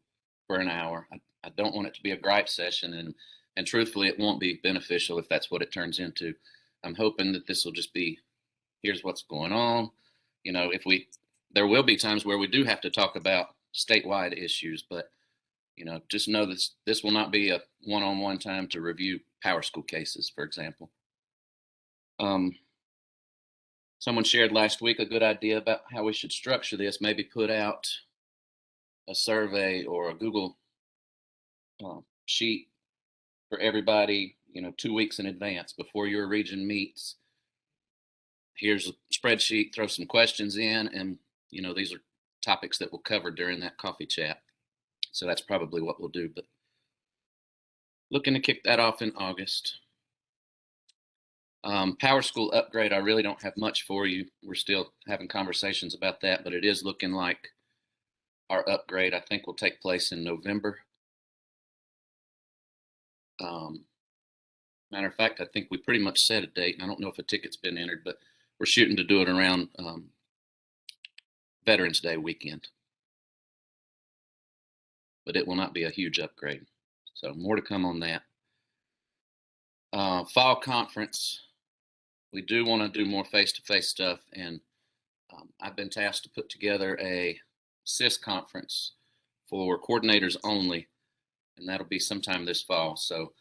for an hour. I don't want it to be a gripe session, and truthfully, it won't be beneficial if that's what it turns into. I'm hoping that this will just be, here's what's going on. You know, there will be times where we do have to talk about statewide issues, but you know, just know this will not be a one-on-one time to review PowerSchool cases, for example. Someone shared last week a good idea about how we should structure this, maybe put out a survey or a Google sheet for everybody, you know, 2 weeks in advance before your region meets. Here's a spreadsheet, throw some questions in, and you know, these are topics that we'll cover during that coffee chat. So that's probably what we'll do, but looking to kick that off in August. PowerSchool upgrade, I really don't have much for you. We're still having conversations about that, but it is looking like our upgrade, I think, will take place in November. Matter of fact, I think we pretty much set a date. I don't know if a ticket's been entered, but we're shooting to do it around Veterans Day weekend. But it will not be a huge upgrade. So more to come on that. Fall conference, we do want to do more face-to-face stuff, and I've been tasked to put together a CIS conference for coordinators only, and that'll be sometime this fall. So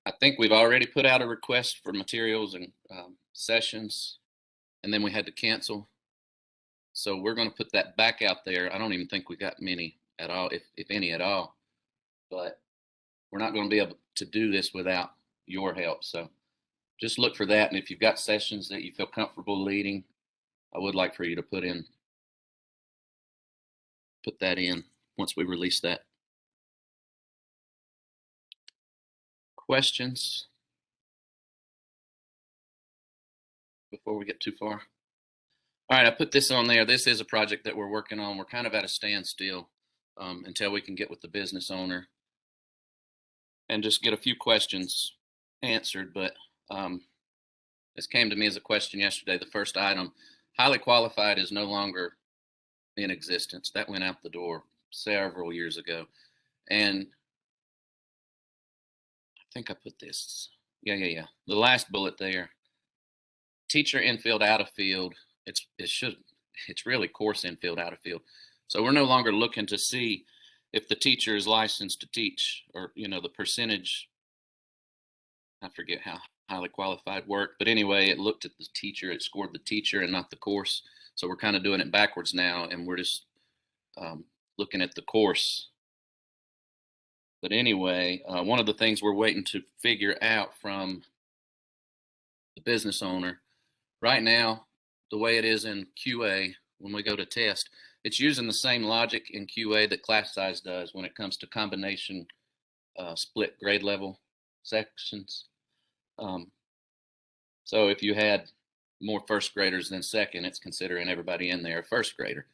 I think we've already put out a request for materials and sessions, and then we had to cancel. So we're going to put that back out there. I don't even think we got many at all, if any at all. But we're not going to be able to do this without your help. So just look for that. And if you've got sessions that you feel comfortable leading, I would like for you to put that in once we release that. Questions before we get too far? All right, I put this on there. This is a project that we're working on. We're kind of at a standstill until we can get with the business owner and just get a few questions answered. But this came to me as a question yesterday. The first item, highly qualified, is no longer in existence. That went out the door several years ago. And I think I put this. Yeah. The last bullet there. Teacher infield, out of field. It's really course infield, out of field. So we're no longer looking to see if the teacher is licensed to teach, or the percentage. I forget how highly qualified worked, but anyway, it looked at the teacher. It scored the teacher and not the course. So we're kind of doing it backwards now, and we're just looking at the course. But anyway, one of the things we're waiting to figure out from the business owner right now, the way it is in QA, when we go to test, it's using the same logic in QA that class size does when it comes to combination split grade level sections. So if you had more first graders than second, it's considering everybody in there a first grader.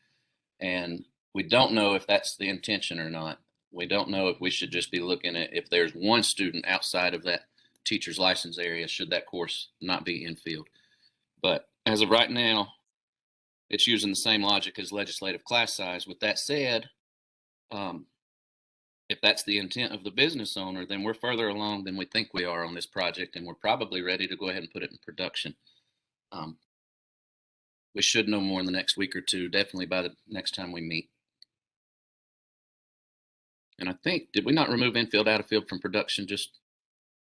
And we don't know if that's the intention or not. We don't know if we should just be looking at if there's one student outside of that teacher's license area, should that course not be infield. But as of right now, it's using the same logic as legislative class size. With that said, if that's the intent of the business owner, then we're further along than we think we are on this project, and we're probably ready to go ahead and put it in production. We should know more in the next week or two, definitely by the next time we meet. And I think, did we not remove infield, out of field from production just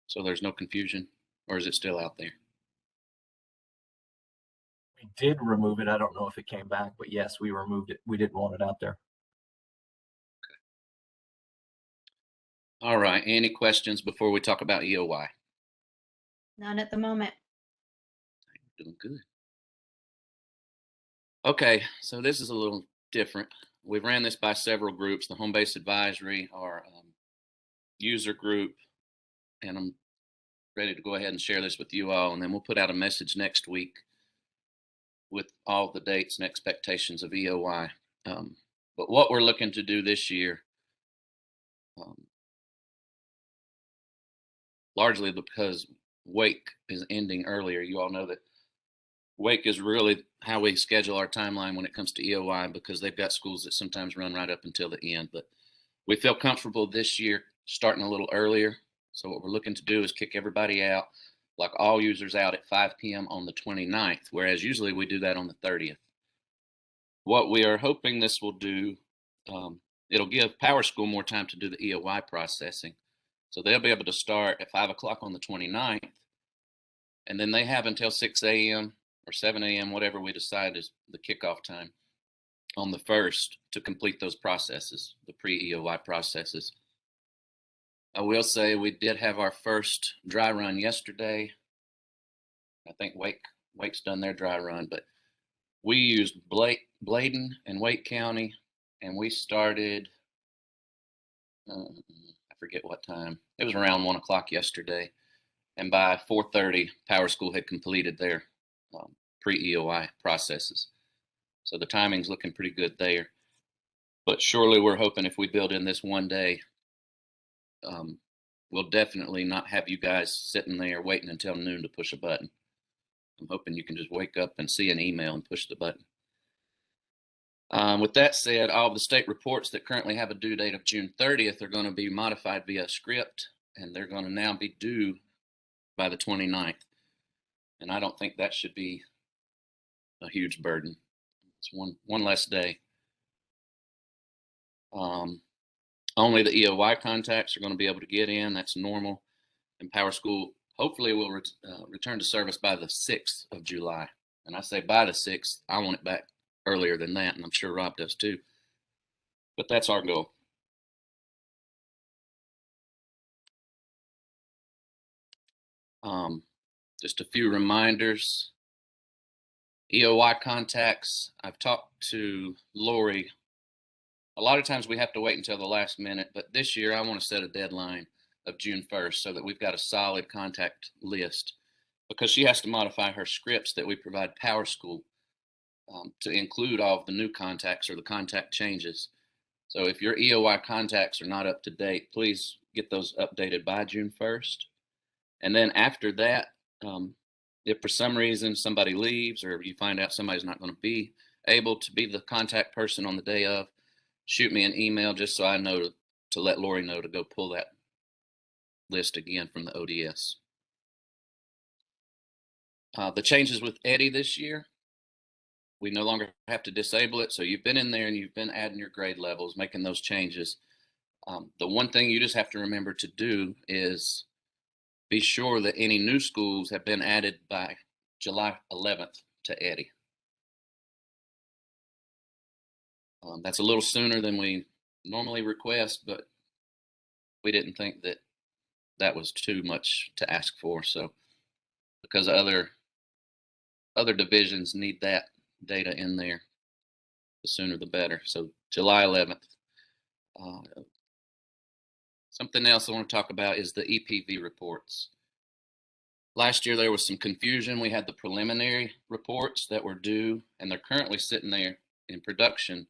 so there's no confusion, or is it still out there?
We did remove it. I don't know if it came back, but yes, we removed it. We didn't want it out there.
All right, any questions before we talk about EOY?
None at the moment.
Doing good. Okay, so this is a little different. We've ran this by several groups, the Home Base Advisory, our user group, and I'm ready to go ahead and share this with you all, and then we'll put out a message next week with all the dates and expectations of EOY. But what we're looking to do this year, largely because Wake is ending earlier. You all know that Wake is really how we schedule our timeline when it comes to EOY, because they've got schools that sometimes run right up until the end. But we feel comfortable this year starting a little earlier. So what we're looking to do is kick everybody out, like all users out at 5 p.m. on the 29th, whereas usually we do that on the 30th. What we are hoping this will do, it'll give PowerSchool more time to do the EOY processing. So they'll be able to start at 5 o'clock on the 29th, and then they have until 6 a.m. or 7 a.m., whatever we decide is the kickoff time, on the 1st to complete those processes, the pre-EOY processes. I will say we did have our first dry run yesterday. I think Wake's done their dry run, but we used Bladen and Wake County, and we started, I forget what time. It was around 1 o'clock yesterday, and by 4:30, PowerSchool had completed their pre-EOI processes. So the timing's looking pretty good there. But surely we're hoping if we build in this one day, we'll definitely not have you guys sitting there waiting until noon to push a button. I'm hoping you can just wake up and see an email and push the button. With that said, all of the state reports that currently have a due date of June 30th are going to be modified via script, and they're going to now be due by the 29th. And I don't think that should be a huge burden. It's one less day. Only the EOY contacts are going to be able to get in. That's normal. And PowerSchool hopefully will return to service by the 6th of July. And I say by the 6th, I want it back earlier than that, and I'm sure Rob does too. But that's our goal. Just a few reminders. EOY contacts, I've talked to Lori. A lot of times we have to wait until the last minute, but this year I want to set a deadline of June 1st so that we've got a solid contact list, because she has to modify her scripts that we provide PowerSchool to include all of the new contacts or the contact changes. So if your EOY contacts are not up to date, please get those updated by June 1st. And then after that, if for some reason somebody leaves or you find out somebody's not going to be able to be the contact person on the day of, shoot me an email just so I know to let Lori know to go pull that list again from the ODS. The changes with Eddie this year, we no longer have to disable it. So you've been in there and you've been adding your grade levels, making those changes. The one thing you just have to remember to do is be sure that any new schools have been added by July 11th to Eddie. That's a little sooner than we normally request, but we didn't think that that was too much to ask for. So because other divisions need that data in there, the sooner the better. So July 11th. Something else I want to talk about is the EPV reports. Last year there was some confusion. We had the preliminary reports that were due, and they're currently sitting there in production,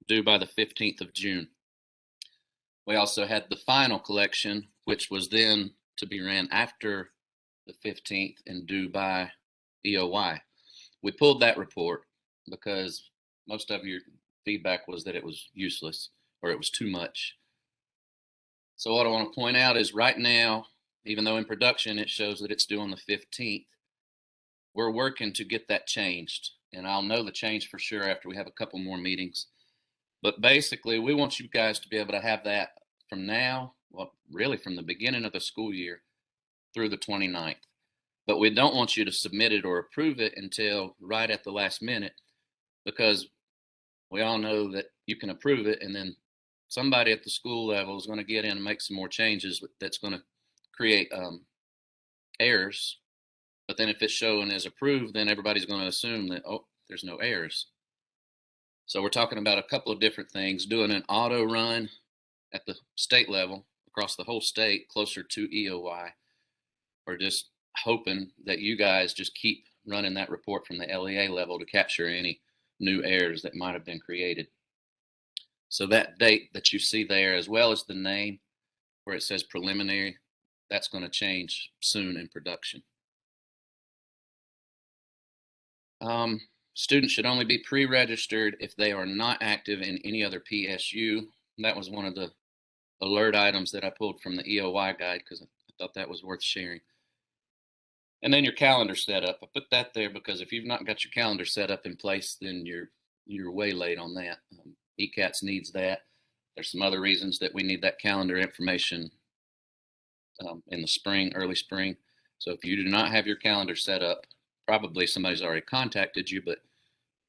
due by the 15th of June. We also had the final collection, which was then to be ran after the 15th and due by EOY. We pulled that report because most of your feedback was that it was useless or it was too much. So what I want to point out is right now, even though in production it shows that it's due on the 15th, we're working to get that changed. And I'll know the change for sure after we have a couple more meetings. But basically, we want you guys to be able to have that from now, well, really from the beginning of the school year through the 29th. But we don't want you to submit it or approve it until right at the last minute, because we all know that you can approve it and then somebody at the school level is going to get in and make some more changes that's going to create errors. But then if it's shown as approved, then everybody's going to assume that, oh, there's no errors. So we're talking about a couple of different things: doing an auto run at the state level across the whole state closer to EOY, or just hoping that you guys just keep running that report from the LEA level to capture any new errors that might have been created. So that date that you see there, as well as the name where it says preliminary, that's going to change soon in production. Students should only be pre-registered if they are not active in any other PSU. That was one of the alert items that I pulled from the EOY guide because I thought that was worth sharing. And then your calendar setup. I put that there because if you've not got your calendar set up in place, then you're way late on that. ECATS needs that. There's some other reasons that we need that calendar information in the spring, early spring. So if you do not have your calendar set up, probably somebody's already contacted you, but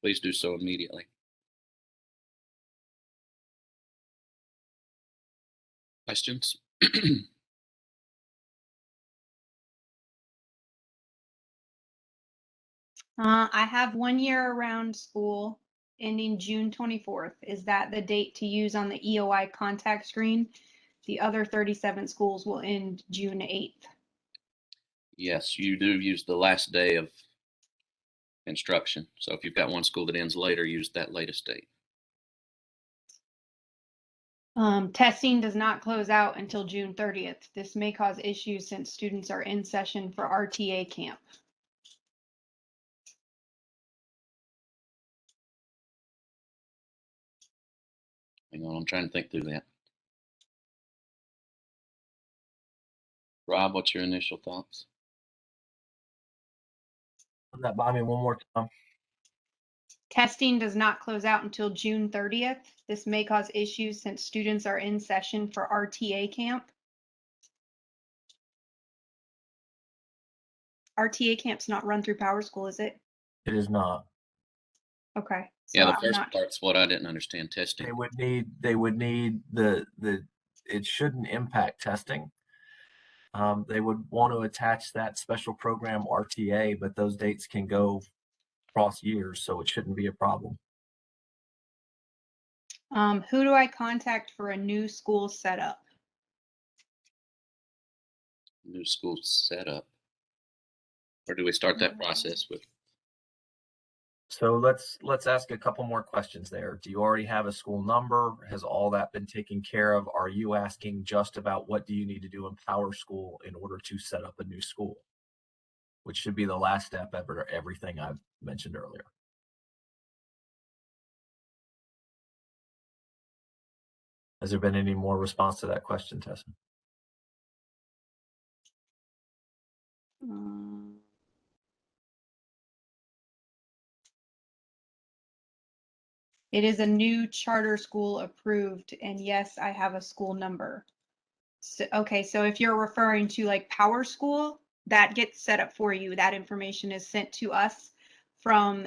please do so immediately. Questions?
I have 1 year around school ending June 24th. Is that the date to use on the EOI contact screen? The other 37 schools will end June 8th.
Yes, you do use the last day of instruction. So if you've got one school that ends later, use that latest date.
Testing does not close out until June 30th. This may cause issues since students are in session for RTA camp.
Hang on, I'm trying to think through that. Rob, what's your initial thoughts?
That, I mean, one more time.
Testing does not close out until June 30th. This may cause issues since students are in session for RTA camp. RTA camp's not run through PowerSchool, is it?
It is not.
Okay. So
Yeah, the
I'm
first
not.
part's what I didn't understand, testing.
They would need it shouldn't impact testing. They would want to attach that special program RTA, but those dates can go across years, so it shouldn't be a problem.
Who do I contact for a new school setup?
New school setup. Or do we start that process with?
So let's ask a couple more questions there. Do you already have a school number? Has all that been taken care of? Are you asking just about what do you need to do in PowerSchool in order to set up a new school? Which should be the last step after everything I've mentioned earlier. Has there been any more response to that question, Tessa?
It is a new charter school approved, and yes, I have a school number. So, okay, so if you're referring to like PowerSchool, that gets set up for you. That information is sent to us from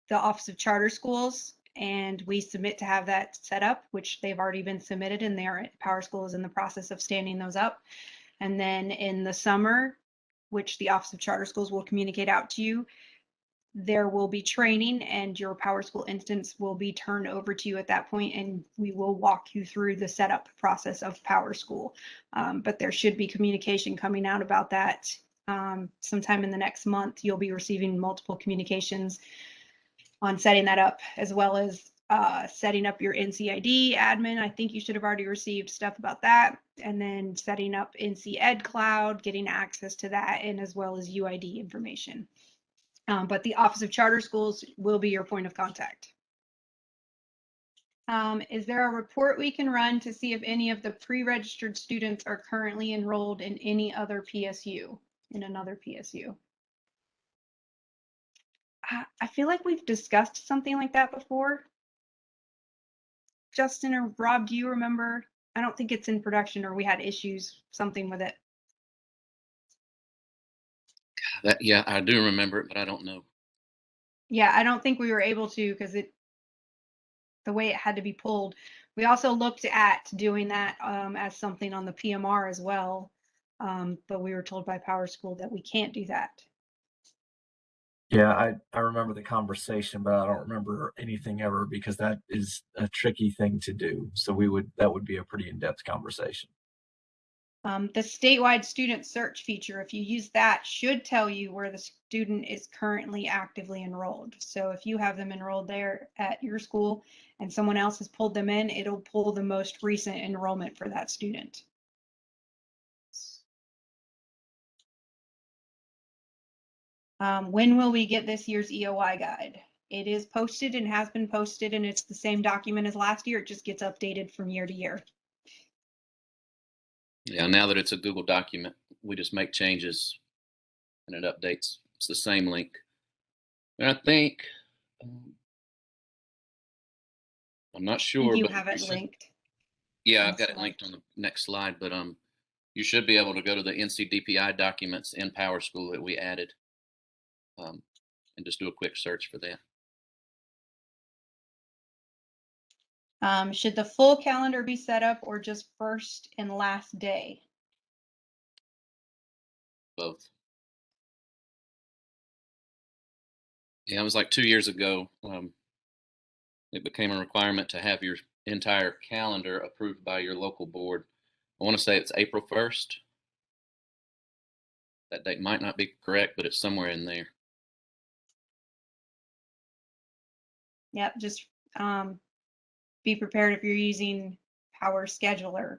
the Office of Charter Schools, and we submit to have that set up, which they've already been submitted, and PowerSchool is in the process of standing those up. And then in the summer, which the Office of Charter Schools will communicate out to you, there will be training and your PowerSchool instance will be turned over to you at that point, and we will walk you through the setup process of PowerSchool. But there should be communication coming out about that sometime in the next month. You'll be receiving multiple communications on setting that up, as well as setting up your NCID admin. I think you should have already received stuff about that. And then setting up NC Ed Cloud, getting access to that, and as well as UID information. But the Office of Charter Schools will be your point of contact. Is there a report we can run to see if any of the pre-registered students are currently enrolled in any other PSU, in another PSU? I feel like we've discussed something like that before. Justin or Rob, do you remember? I don't think it's in production, or we had issues, something with it.
Yeah, I do remember it, but I don't know.
Yeah, I don't think we were able to because the way it had to be pulled. We also looked at doing that as something on the PMR as well, but we were told by PowerSchool that we can't do that.
Yeah, I remember the conversation, but I don't remember anything ever because that is a tricky thing to do. So that would be a pretty in-depth conversation.
The statewide student search feature, if you use that, should tell you where the student is currently actively enrolled. So if you have them enrolled there at your school and someone else has pulled them in, it'll pull the most recent enrollment for that student. When will we get this year's EOI guide? It is posted and has been posted, and it's the same document as last year. It just gets updated from year to year.
Yeah, now that it's a Google document, we just make changes and it updates. It's the same link. And I think, I'm not sure,
You
but
have it linked.
yeah, I've got it linked on the next slide, but you should be able to go to the NCDPI documents in PowerSchool that we added and just do a quick search for that.
Should the full calendar be set up or just first and last day?
Both. Yeah, it was like 2 years ago. It became a requirement to have your entire calendar approved by your local board. I want to say it's April 1st. That date might not be correct, but it's somewhere in there.
Yep, just be prepared if you're using Power Scheduler.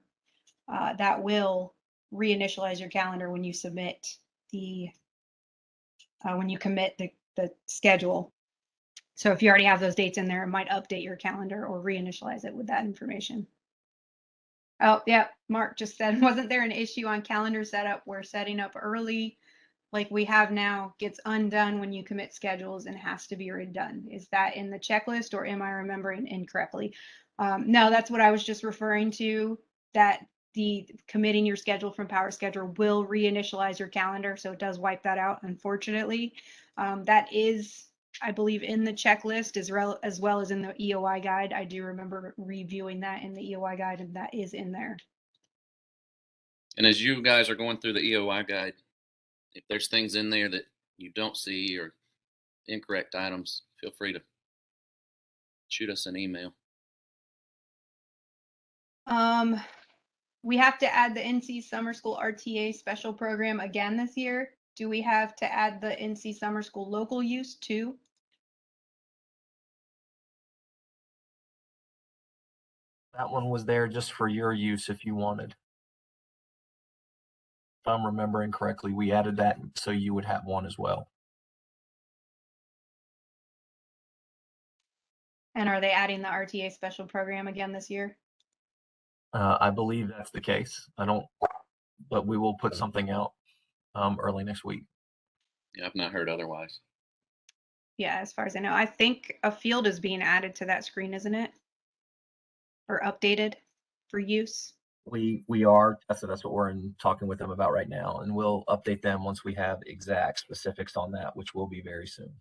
That will reinitialize your calendar when you submit when you commit the schedule. So if you already have those dates in there, it might update your calendar or reinitialize it with that information. Oh, yeah, Mark just said, wasn't there an issue on calendar setup where setting up early like we have now gets undone when you commit schedules and has to be redone. Is that in the checklist or am I remembering incorrectly? No, that's what I was just referring to, that the committing your schedule from PowerSchedule will reinitialize your calendar. So it does wipe that out, unfortunately. That is, I believe, in the checklist as well as in the EOI guide. I do remember reviewing that in the EOI guide, and that is in there.
And as you guys are going through the EOI guide, if there's things in there that you don't see or incorrect items, feel free to shoot us an email.
We have to add the NC Summer School RTA special program again this year. Do we have to add the NC Summer School local use too?
That one was there just for your use if you wanted. If I'm remembering correctly, we added that so you would have one as well.
And are they adding the RTA special program again this year?
I believe that's the case. I don't, but we will put something out early next week.
Yeah, I've not heard otherwise.
Yeah, as far as I know, I think a field is being added to that screen, isn't it? Or updated for use.
We are, that's what we're talking with them about right now, and we'll update them once we have exact specifics on that, which will be very soon.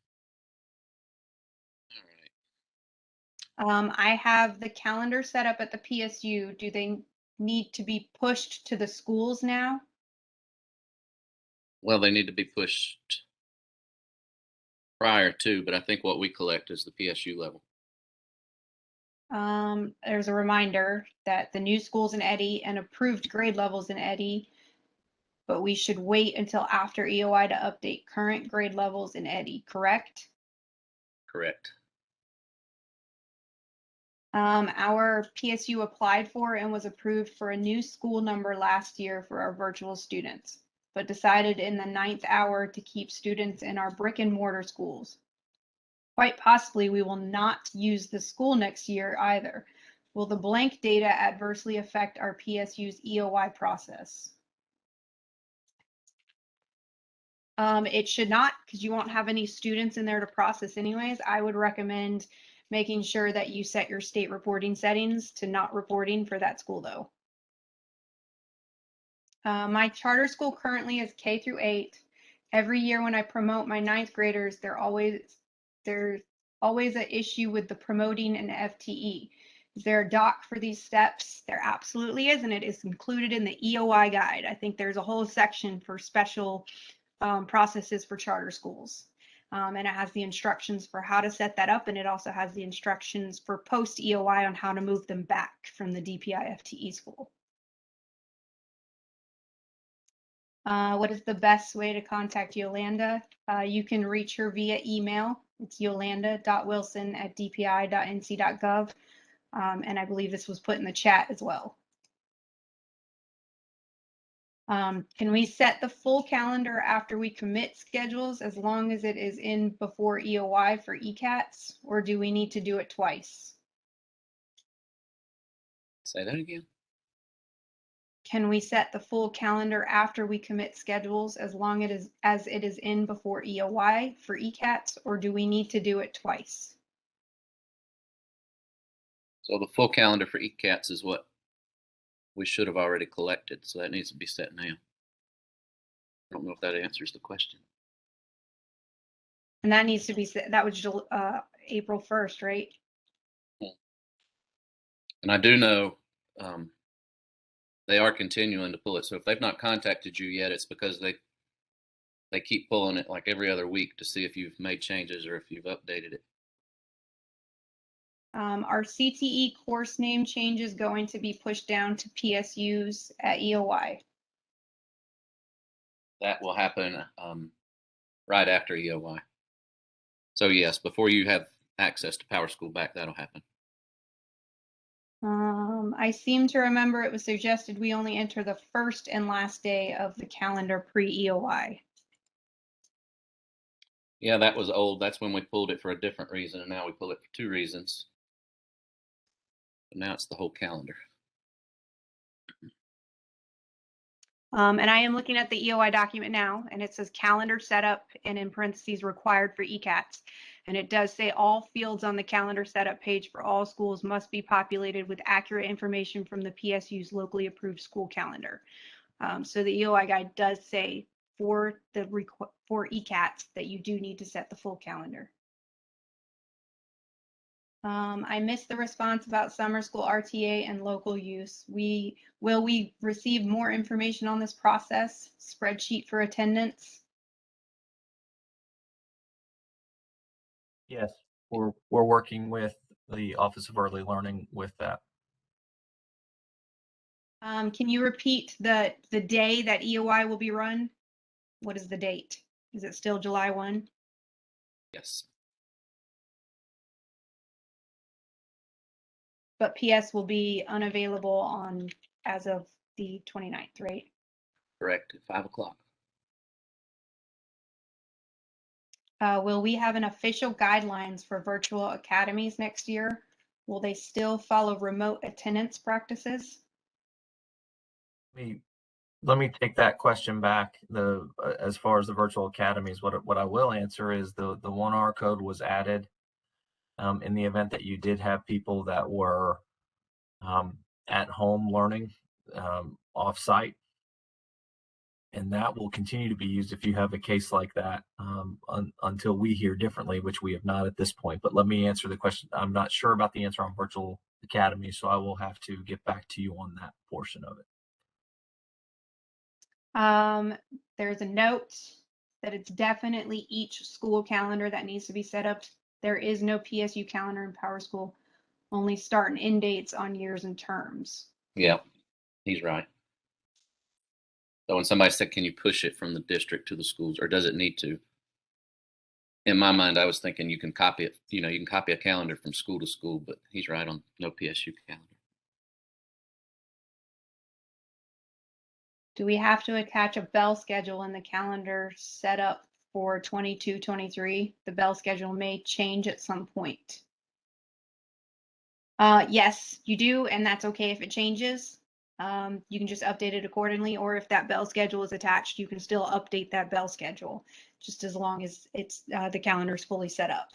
All right.
I have the calendar set up at the PSU. Do they need to be pushed to the schools now?
Well, they need to be pushed prior to, but I think what we collect is the PSU level.
There's a reminder that the new schools in Eddy and approved grade levels in Eddy, but we should wait until after EOI to update current grade levels in Eddy, correct?
Correct.
Our PSU applied for and was approved for a new school number last year for our virtual students, but decided in the 9th hour to keep students in our brick and mortar schools. Quite possibly, we will not use the school next year either. Will the blank data adversely affect our PSU's EOI process? It should not, because you won't have any students in there to process anyways. I would recommend making sure that you set your state reporting settings to not reporting for that school though. My charter school currently is K through 8. Every year when I promote my 9th graders, there's always an issue with the promoting an FTE. Is there a doc for these steps? There absolutely is, and it is included in the EOI guide. I think there's a whole section for special processes for charter schools. And it has the instructions for how to set that up, and it also has the instructions for post EOI on how to move them back from the DPI FTE school. What is the best way to contact Yolanda? You can reach her via email. It's yolanda.wilson@dpi.nc.gov. And I believe this was put in the chat as well. Can we set the full calendar after we commit schedules as long as it is in before EOI for ECATs, or do we need to do it twice?
Say that again.
Can we set the full calendar after we commit schedules as long as it is in before EOI for ECATs, or do we need to do it twice?
So the full calendar for ECATs is what we should have already collected, so that needs to be set now. I don't know if that answers the question.
And that needs to be set, that was April 1st, right?
And I do know they are continuing to pull it. So if they've not contacted you yet, it's because they keep pulling it like every other week to see if you've made changes or if you've updated it.
Our CTE course name change is going to be pushed down to PSUs at EOI.
That will happen right after EOI. So yes, before you have access to PowerSchool back, that'll happen.
I seem to remember it was suggested we only enter the first and last day of the calendar pre-EOI.
Yeah, that was old. That's when we pulled it for a different reason, and now we pull it for 2 reasons. But now it's the whole calendar.
And I am looking at the EOI document now, and it says calendar setup and in parentheses required for ECATs. And it does say all fields on the calendar setup page for all schools must be populated with accurate information from the PSU's locally approved school calendar. So the EOI guide does say for ECATs that you do need to set the full calendar. I missed the response about summer school RTA and local use. Will we receive more information on this process? Spreadsheet for attendance?
Yes, we're working with the Office of Early Learning with that.
Can you repeat the day that EOI will be run? What is the date? Is it still July 1?
Yes.
But PS will be unavailable on as of the 29th, right?
Correct. At 5 o'clock.
Will we have an official guidelines for virtual academies next year? Will they still follow remote attendance practices?
Let me take that question back. As far as the virtual academies, what I will answer is the 1R code was added in the event that you did have people that were at home learning off-site, and that will continue to be used if you have a case like that until we hear differently, which we have not at this point. But let me answer the question. I'm not sure about the answer on virtual academy, so I will have to get back to you on that portion of it.
There's a note that it's definitely each school calendar that needs to be set up. There is no PSU calendar in PowerSchool, only start and end dates on years and terms.
Yeah, he's right. So when somebody said, can you push it from the district to the schools, or does it need to? In my mind, I was thinking you can copy it, you can copy a calendar from school to school, but he's right on no PSU calendar.
Do we have to attach a bell schedule in the calendar set up for 22-23? The bell schedule may change at some point. Yes, you do, and that's okay if it changes. You can just update it accordingly, or if that bell schedule is attached, you can still update that bell schedule, just as long as it's the calendar is fully set up.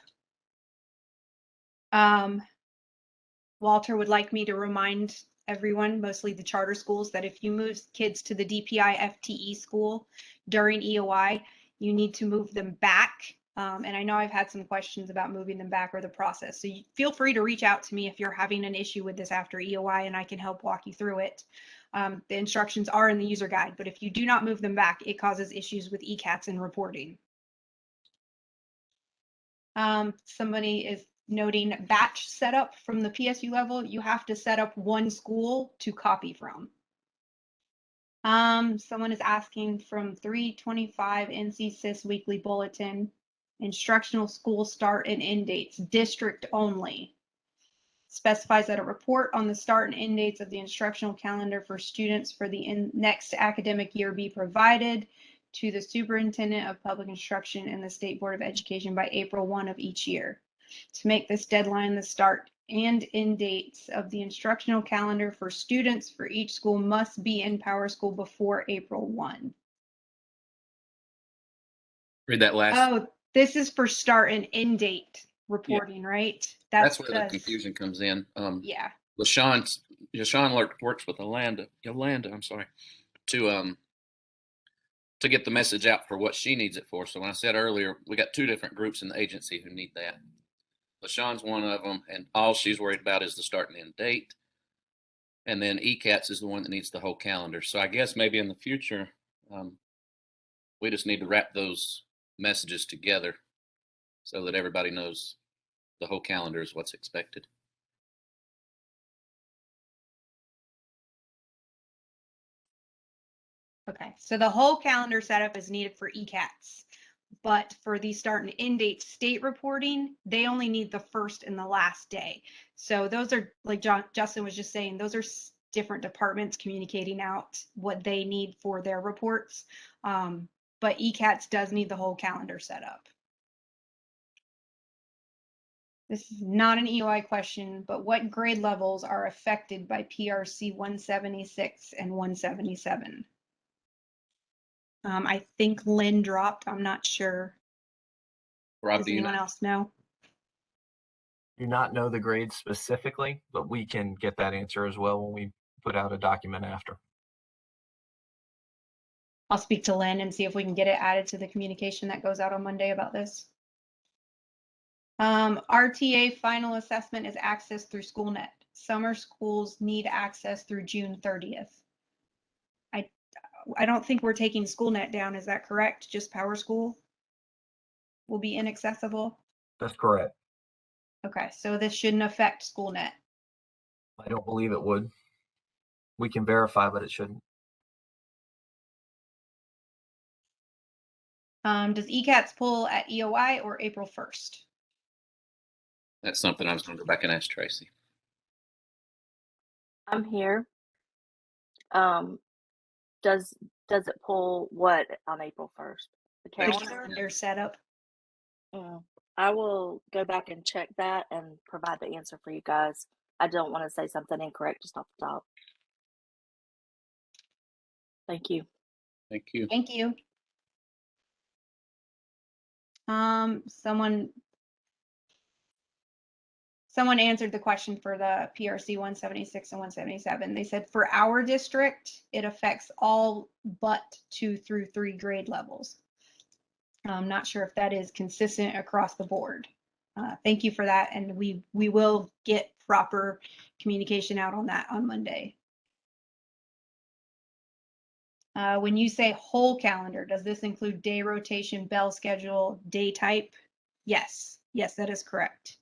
Walter would like me to remind everyone, mostly the charter schools, that if you move kids to the DPI FTE school during EOI, you need to move them back. And I know I've had some questions about moving them back or the process. So feel free to reach out to me if you're having an issue with this after EOI, and I can help walk you through it. The instructions are in the user guide, but if you do not move them back, it causes issues with ECATs and reporting. Somebody is noting batch setup from the PSU level. You have to set up one school to copy from. Someone is asking from 325 NC SIS weekly bulletin, instructional school start and end dates, district only. Specifies that a report on the start and end dates of the instructional calendar for students for the next academic year be provided to the superintendent of public instruction and the State Board of Education by April 1 of each year. To make this deadline, the start and end dates of the instructional calendar for students for each school must be in PowerSchool before April 1.
Read that last.
Oh, this is for start and end date reporting, right?
That's where the confusion comes in.
Yeah.
LaShawn works with Yolanda, to get the message out for what she needs it for. So when I said earlier, we got two different groups in the agency who need that. LaShawn's one of them, and all she's worried about is the start and end date. And then ECATS is the one that needs the whole calendar. So I guess maybe in the future, we just need to wrap those messages together so that everybody knows the whole calendar is what's expected.
Okay, so the whole calendar setup is needed for ECATS, but for the start and end date state reporting, they only need the first and the last day. So those are, like Justin was just saying, those are different departments communicating out what they need for their reports. But ECATS does need the whole calendar set up. This is not an EOI question, but what grade levels are affected by PRC 176 and 177? I think Lynn dropped. I'm not sure.
Rob,
Does
do you
anyone
know?
else know?
Do not know the grades specifically, but we can get that answer as well when we put out a document after.
I'll speak to Lynn and see if we can get it added to the communication that goes out on Monday about this. RTA final assessment is accessed through SchoolNet. Summer schools need access through June 30th. I don't think we're taking SchoolNet down. Is that correct? Just PowerSchool will be inaccessible?
That's correct.
Okay, so this shouldn't affect SchoolNet.
I don't believe it would. We can verify, but it shouldn't.
Does ECATS pull at EOI or April 1st?
That's something I was going to go back and ask Tracy.
I'm here. Does it pull what on April 1st? The
Their
calendar?
calendar setup.
I will go back and check that and provide the answer for you guys. I don't want to say something incorrect just off the top. Thank you.
Thank you.
Thank you. Someone answered the question for the PRC 176 and 177. They said for our district, it affects all but 2 through 3 grade levels. I'm not sure if that is consistent across the board. Thank you for that, and we will get proper communication out on that on Monday. When you say whole calendar, does this include day rotation, bell schedule, day type? Yes, that is correct.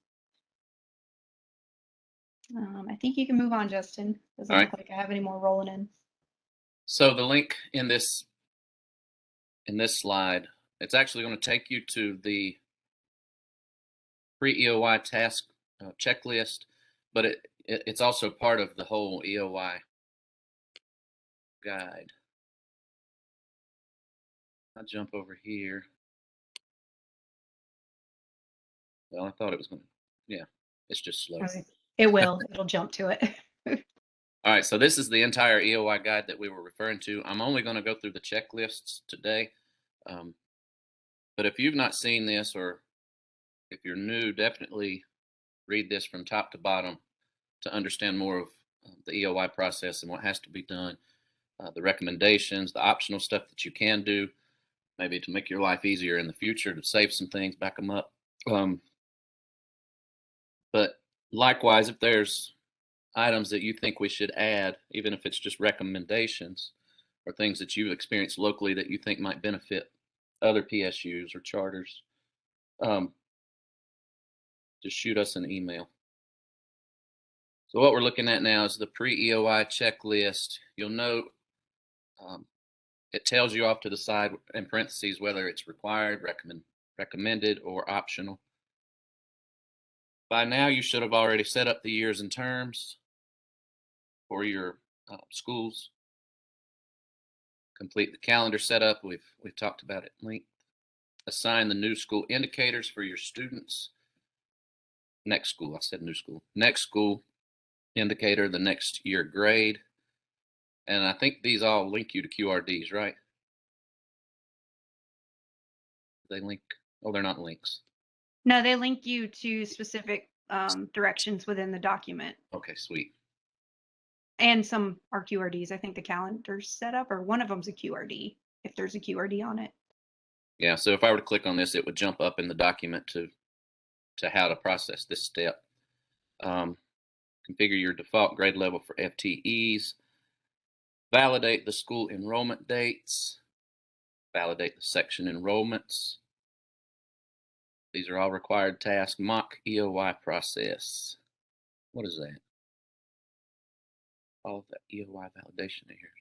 I think you can move on, Justin. Doesn't
All
look like I have any more rolling in.
So the link in this slide, it's actually going to take you to the pre-EOI task checklist, but it's also part of the whole EOI guide. I'll jump over here. Well, I thought it was going to, yeah, it's just slow.
It will. It'll jump to it.
All right, so this is the entire EOI guide that we were referring to. I'm only going to go through the checklists today. But if you've not seen this, or if you're new, definitely read this from top to bottom to understand more of the EOI process and what has to be done, the recommendations, the optional stuff that you can do, maybe to make your life easier in the future, to save some things, back them up. But likewise, if there's items that you think we should add, even if it's just recommendations or things that you've experienced locally that you think might benefit other PSUs or charters, just shoot us an email. So what we're looking at now is the pre-EOI checklist. You'll note it tells you off to the side in parentheses whether it's required, recommended, or optional. By now, you should have already set up the years and terms for your schools. Complete the calendar setup. We've talked about it at length. Assign the new school indicators for your students. Next school, I said new school. Next school indicator, the next year grade. And I think these all link you to QRDs, right? They link, oh, they're not links.
No, they link you to specific directions within the document.
Okay, sweet.
And some are QRDs. I think the calendar's set up, or one of them's a QRD, if there's a QRD on it.
Yeah, so if I were to click on this, it would jump up in the document to how to process this step. Configure your default grade level for FTEs. Validate the school enrollment dates. Validate the section enrollments. These are all required tasks. Mock EOI process. What is that? All of that EOI validation here.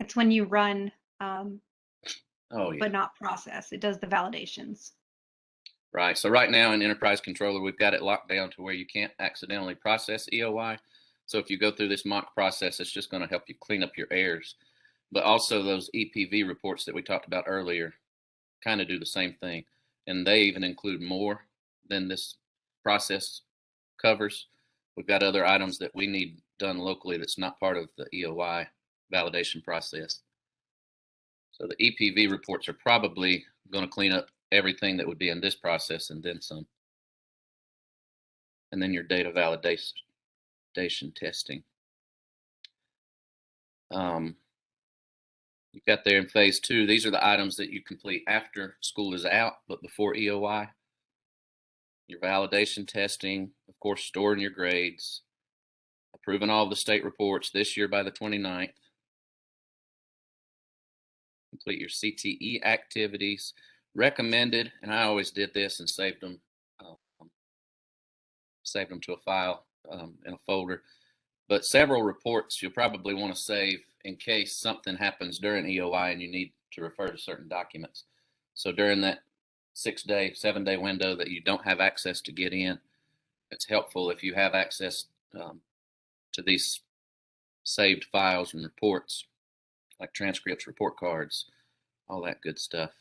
It's when you run,
Oh, yeah.
but not process. It does the validations.
Right. So right now in Enterprise Controller, we've got it locked down to where you can't accidentally process EOI. So if you go through this mock process, it's just going to help you clean up your errors. But also those EPV reports that we talked about earlier kind of do the same thing. And they even include more than this process covers. We've got other items that we need done locally that's not part of the EOI validation process. So the EPV reports are probably going to clean up everything that would be in this process and then some. And then your data validation testing. You've got there in phase 2, these are the items that you complete after school is out, but before EOI. Your validation testing, of course, storing your grades, approving all the state reports this year by the 29th. Complete your CTE activities, recommended, and I always did this and saved them to a file in a folder. But several reports you'll probably want to save in case something happens during EOI and you need to refer to certain documents. So during that 6-day, 7-day window that you don't have access to get in, it's helpful if you have access to these saved files and reports, like transcripts, report cards, all that good stuff.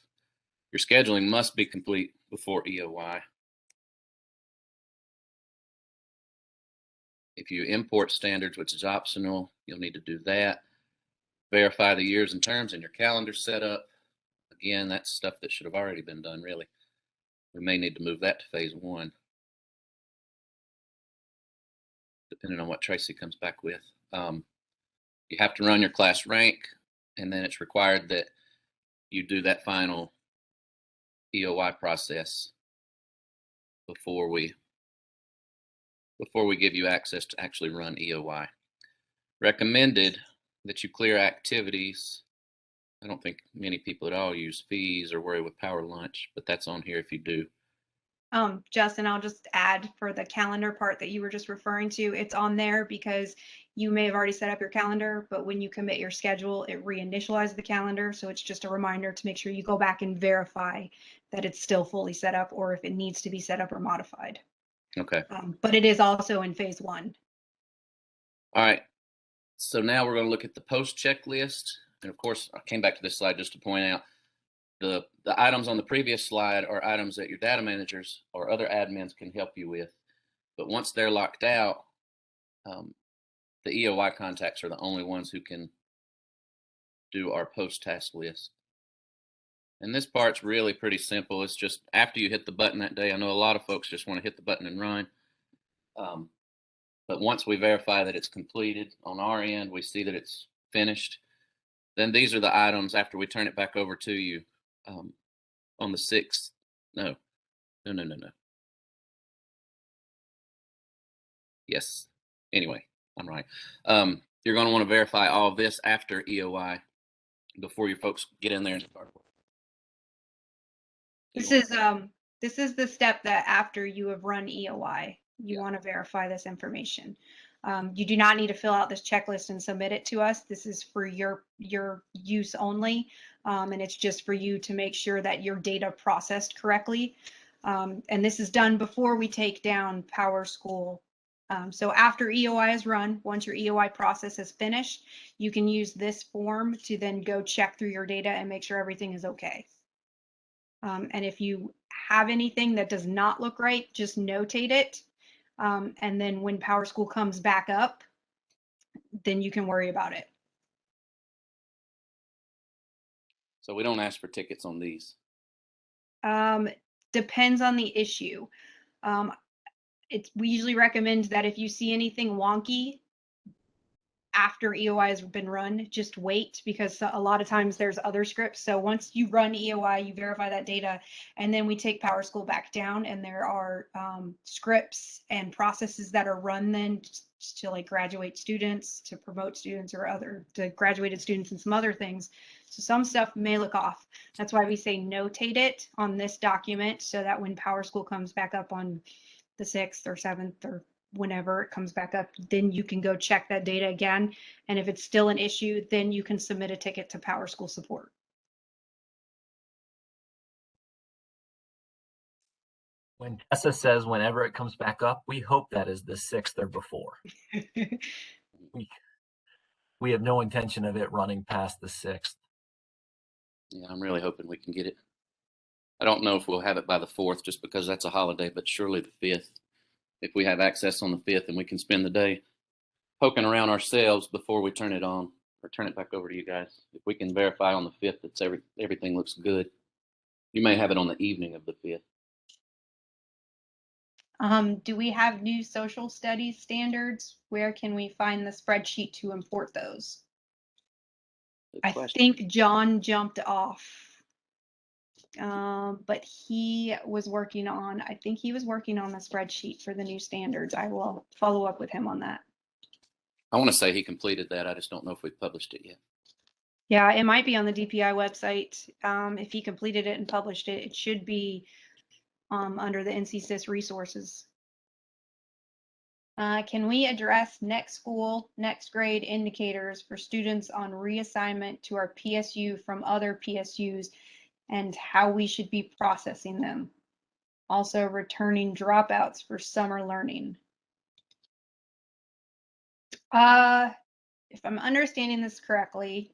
Your scheduling must be complete before EOI. If you import standards, which is optional, you'll need to do that. Verify the years and terms in your calendar setup. Again, that's stuff that should have already been done, really. We may need to move that to phase 1, depending on what Tracy comes back with. You have to run your class rank, and then it's required that you do that final EOI process before we give you access to actually run EOI. Recommended that you clear activities. I don't think many people at all use fees or worry with Power Lunch, but that's on here if you do.
Justin, I'll just add for the calendar part that you were just referring to, it's on there because you may have already set up your calendar, but when you commit your schedule, it reinitializes the calendar. So it's just a reminder to make sure you go back and verify that it's still fully set up or if it needs to be set up or modified.
Okay.
But it is also in phase 1.
All right. So now we're going to look at the post checklist. And of course, I came back to this slide just to point out the items on the previous slide are items that your data managers or other admins can help you with. But once they're locked out, the EOI contacts are the only ones who can do our post task list. And this part's really pretty simple. It's just after you hit the button that day, I know a lot of folks just want to hit the button and run. But once we verify that it's completed on our end, we see that it's finished, then these are the items after we turn it back over to you on the 6th. No. Yes. Anyway, I'm right. You're going to want to verify all of this after EOI before your folks get in there and start work.
This is the step that after you have run EOI, you want to verify this information. You do not need to fill out this checklist and submit it to us. This is for your use only, and it's just for you to make sure that your data processed correctly. And this is done before we take down PowerSchool. So after EOI is run, once your EOI process is finished, you can use this form to then go check through your data and make sure everything is okay. And if you have anything that does not look right, just notate it. And then when PowerSchool comes back up, then you can worry about it.
So we don't ask for tickets on these.
Depends on the issue. We usually recommend that if you see anything wonky after EOI has been run, just wait, because a lot of times there's other scripts. So once you run EOI, you verify that data, and then we take PowerSchool back down, and there are scripts and processes that are run then to like graduate students, to promote students, or to graduated students and some other things. So some stuff may look off. That's why we say notate it on this document so that when PowerSchool comes back up on the 6th or 7th or whenever it comes back up, then you can go check that data again. And if it's still an issue, then you can submit a ticket to PowerSchool support.
When Tessa says whenever it comes back up, we hope that is the 6th or before. We have no intention of it running past the 6th.
Yeah, I'm really hoping we can get it. I don't know if we'll have it by the 4th just because that's a holiday, but surely the 5th. If we have access on the 5th and we can spend the day poking around ourselves before we turn it on, or turn it back over to you guys. If we can verify on the 5th that everything looks good. You may have it on the evening of the 5th.
Do we have new social studies standards? Where can we find the spreadsheet to import those?
Good
I
question.
think John jumped off. But he was working on, I think he was working on the spreadsheet for the new standards. I will follow up with him on that.
I want to say he completed that. I just don't know if we published it yet.
Yeah, it might be on the DPI website. If he completed it and published it, it should be under the NCSIS resources. Can we address next school, next grade indicators for students on reassignment to our PSU from other PSUs and how we should be processing them? Also returning dropouts for summer learning. If I'm understanding this correctly,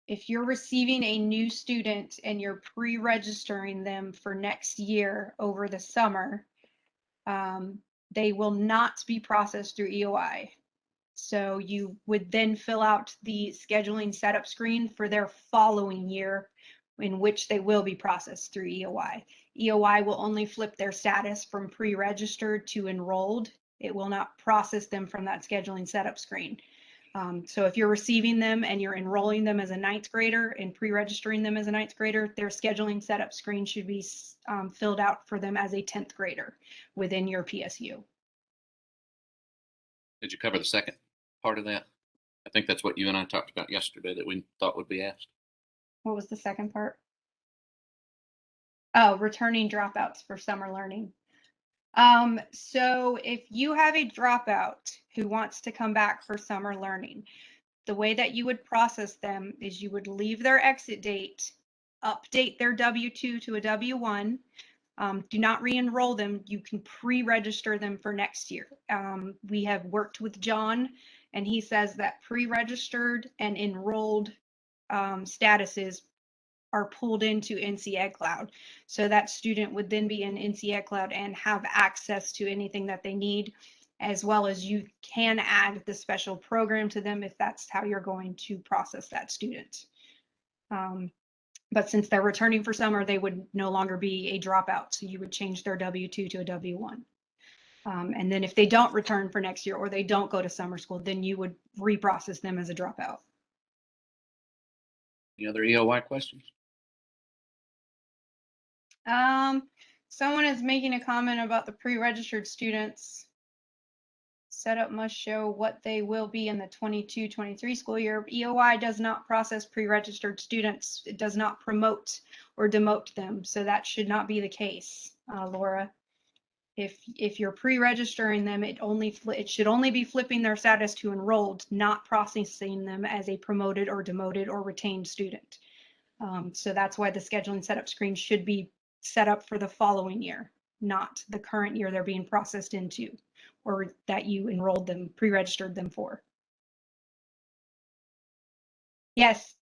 if you're receiving a new student and you're pre-registering them for next year over the summer, they will not be processed through EOI. So you would then fill out the scheduling setup screen for their following year in which they will be processed through EOI. EOI will only flip their status from pre-registered to enrolled. It will not process them from that scheduling setup screen. So if you're receiving them and you're enrolling them as a 9th grader and pre-registering them as a 9th grader, their scheduling setup screen should be filled out for them as a 10th grader within your PSU.
Did you cover the second part of that? I think that's what you and I talked about yesterday that we thought would be asked.
What was the second part? Oh, returning dropouts for summer learning. So if you have a dropout who wants to come back for summer learning, the way that you would process them is you would leave their exit date, update their W-2 to a W-1. Do not re-enroll them. You can pre-register them for next year. We have worked with John, and he says that pre-registered and enrolled statuses are pulled into NC Ed Cloud. So that student would then be in NC Ed Cloud and have access to anything that they need, as well as you can add the special program to them if that's how you're going to process that student. But since they're returning for summer, they would no longer be a dropout. So you would change their W-2 to a W-1. And then if they don't return for next year or they don't go to summer school, then you would reprocess them as a dropout.
Any other EOI questions?
Someone is making a comment about the pre-registered students. Setup must show what they will be in the 22-23 school year. EOI does not process pre-registered students. It does not promote or demote them. So that should not be the case, Laura. If you're pre-registering them, it should only be flipping their status to enrolled, not processing them as a promoted or demoted or retained student. So that's why the scheduling setup screen should be set up for the following year, not the current year they're being processed into or that you enrolled them, pre-registered them for. Yes,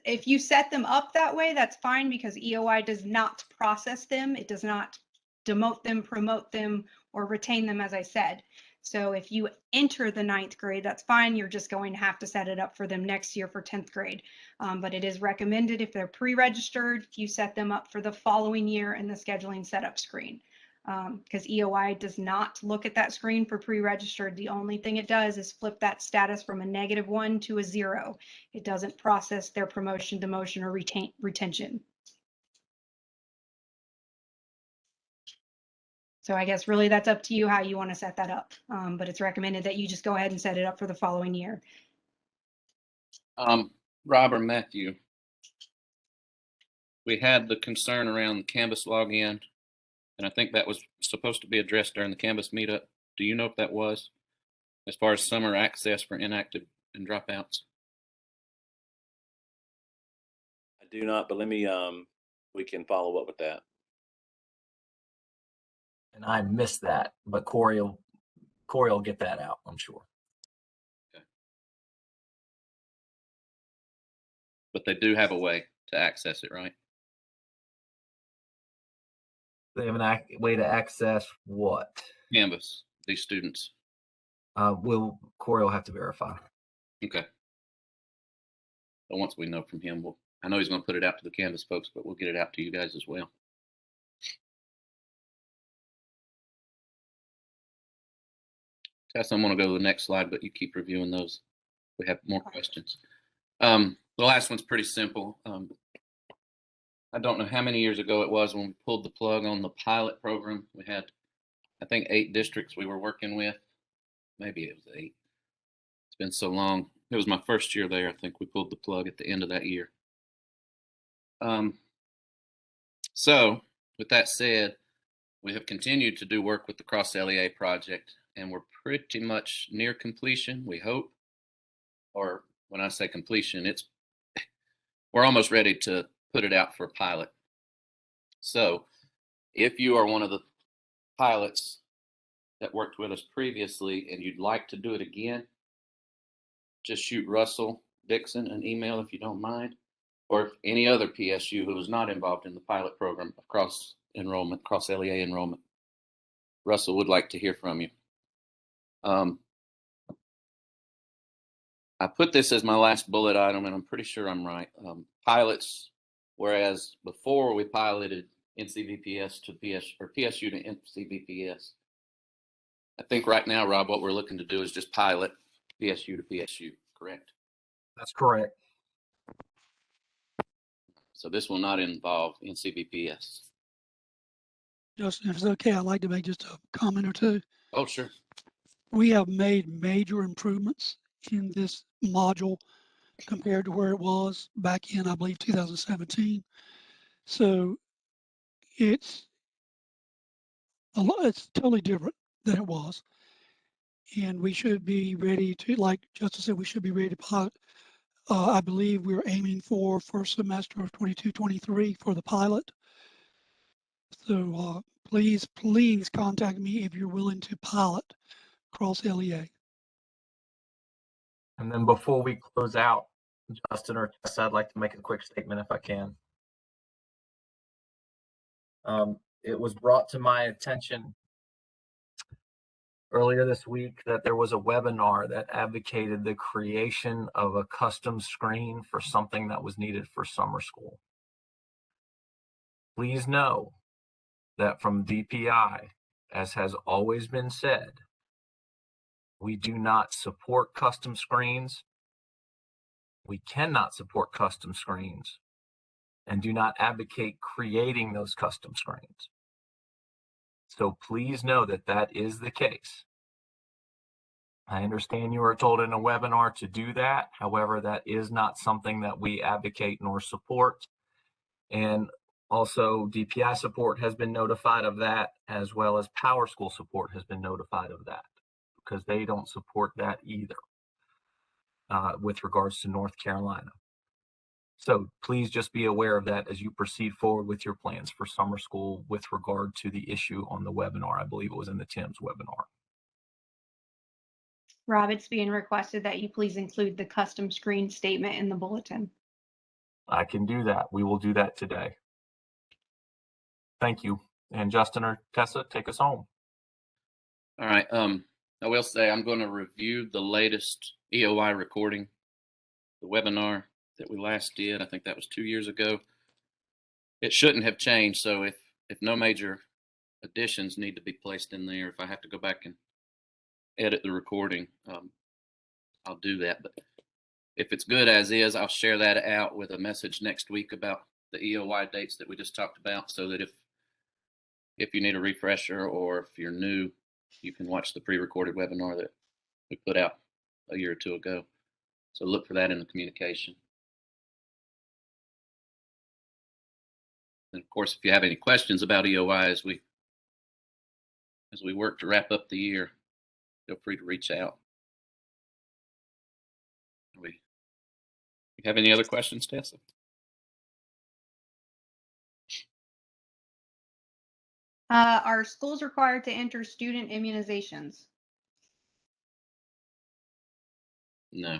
if you set them up that way, that's fine because EOI does not process them. It does not demote them, promote them, or retain them, as I said. So if you enter the 9th grade, that's fine. You're just going to have to set it up for them next year for 10th grade. But it is recommended if they're pre-registered, you set them up for the following year in the scheduling setup screen. Because EOI does not look at that screen for pre-registered. The only thing it does is flip that status from a -1 to a 0. It doesn't process their promotion, demotion, or retention. So I guess really that's up to you how you want to set that up. But it's recommended that you just go ahead and set it up for the following year.
Rob or Matthew, we had the concern around the Canvas login, and I think that was supposed to be addressed during the Canvas meetup. Do you know if that was, as far as summer access for inactive and dropouts?
I do not, but let me, we can follow up with that.
And I missed that, but Corey will get that out, I'm sure.
Okay. But they do have a way to access it, right?
They have a way to access what?
Canvas, these students.
Corey will have to verify.
Okay. So once we know from him, I know he's going to put it out to the Canvas folks, but we'll get it out to you guys as well. Tess, I'm going to go to the next slide, but you keep reviewing those. We have more questions. The last one's pretty simple. I don't know how many years ago it was when we pulled the plug on the pilot program. We had, I think, 8 districts we were working with. Maybe it was 8. It's been so long. It was my first year there. I think we pulled the plug at the end of that year. So with that said, we have continued to do work with the Cross LEA project, and we're pretty much near completion, we hope. Or when I say completion, we're almost ready to put it out for a pilot. So if you are one of the pilots that worked with us previously and you'd like to do it again, just shoot Russell Dixon an email if you don't mind, or if any other PSU who was not involved in the pilot program of cross LEA enrollment. Russell would like to hear from you. I put this as my last bullet item, and I'm pretty sure I'm right. Pilots, whereas before we piloted NCVPS to PS or PSU to NCVPS, I think right now, Rob, what we're looking to do is just pilot PSU to PSU, correct?
That's correct.
So this will not involve NCVPS.
Justin, if it's okay, I'd like to make just a comment or two.
Oh, sure.
We have made major improvements in this module compared to where it was back in, I believe, 2017. So it's totally different than it was. And we should be ready to, like Justin said, we should be ready to pilot. I believe we're aiming for first semester of 22-23 for the pilot. So please contact me if you're willing to pilot Cross LEA.
And then before we close out, Justin or Tessa, I'd like to make a quick statement if I can. It was brought to my attention earlier this week that there was a webinar that advocated the creation of a custom screen for something that was needed for summer school. Please know that from DPI, as has always been said, we do not support custom screens. We cannot support custom screens and do not advocate creating those custom screens. So please know that that is the case. I understand you were told in a webinar to do that. However, that is not something that we advocate nor support. And also DPI support has been notified of that, as well as PowerSchool support has been notified of that, because they don't support that either with regards to North Carolina. So please just be aware of that as you proceed forward with your plans for summer school with regard to the issue on the webinar. I believe it was in the Tim's webinar.
Rob, it's being requested that you please include the custom screen statement in the bulletin.
I can do that. We will do that today. Thank you. And Justin or Tessa, take us home.
All right. I will say I'm going to review the latest EOI recording, the webinar that we last did. I think that was 2 years ago. It shouldn't have changed. So if no major additions need to be placed in there, if I have to go back and edit the recording, I'll do that. But if it's good as is, I'll share that out with a message next week about the EOI dates that we just talked about, so that if you need a refresher or if you're new, you can watch the pre-recorded webinar that we put out a year or two ago. So look for that in the communication. And of course, if you have any questions about EOI as we work to wrap up the year, feel free to reach out. You have any other questions, Tessa?
Are schools required to enter student immunizations?
No.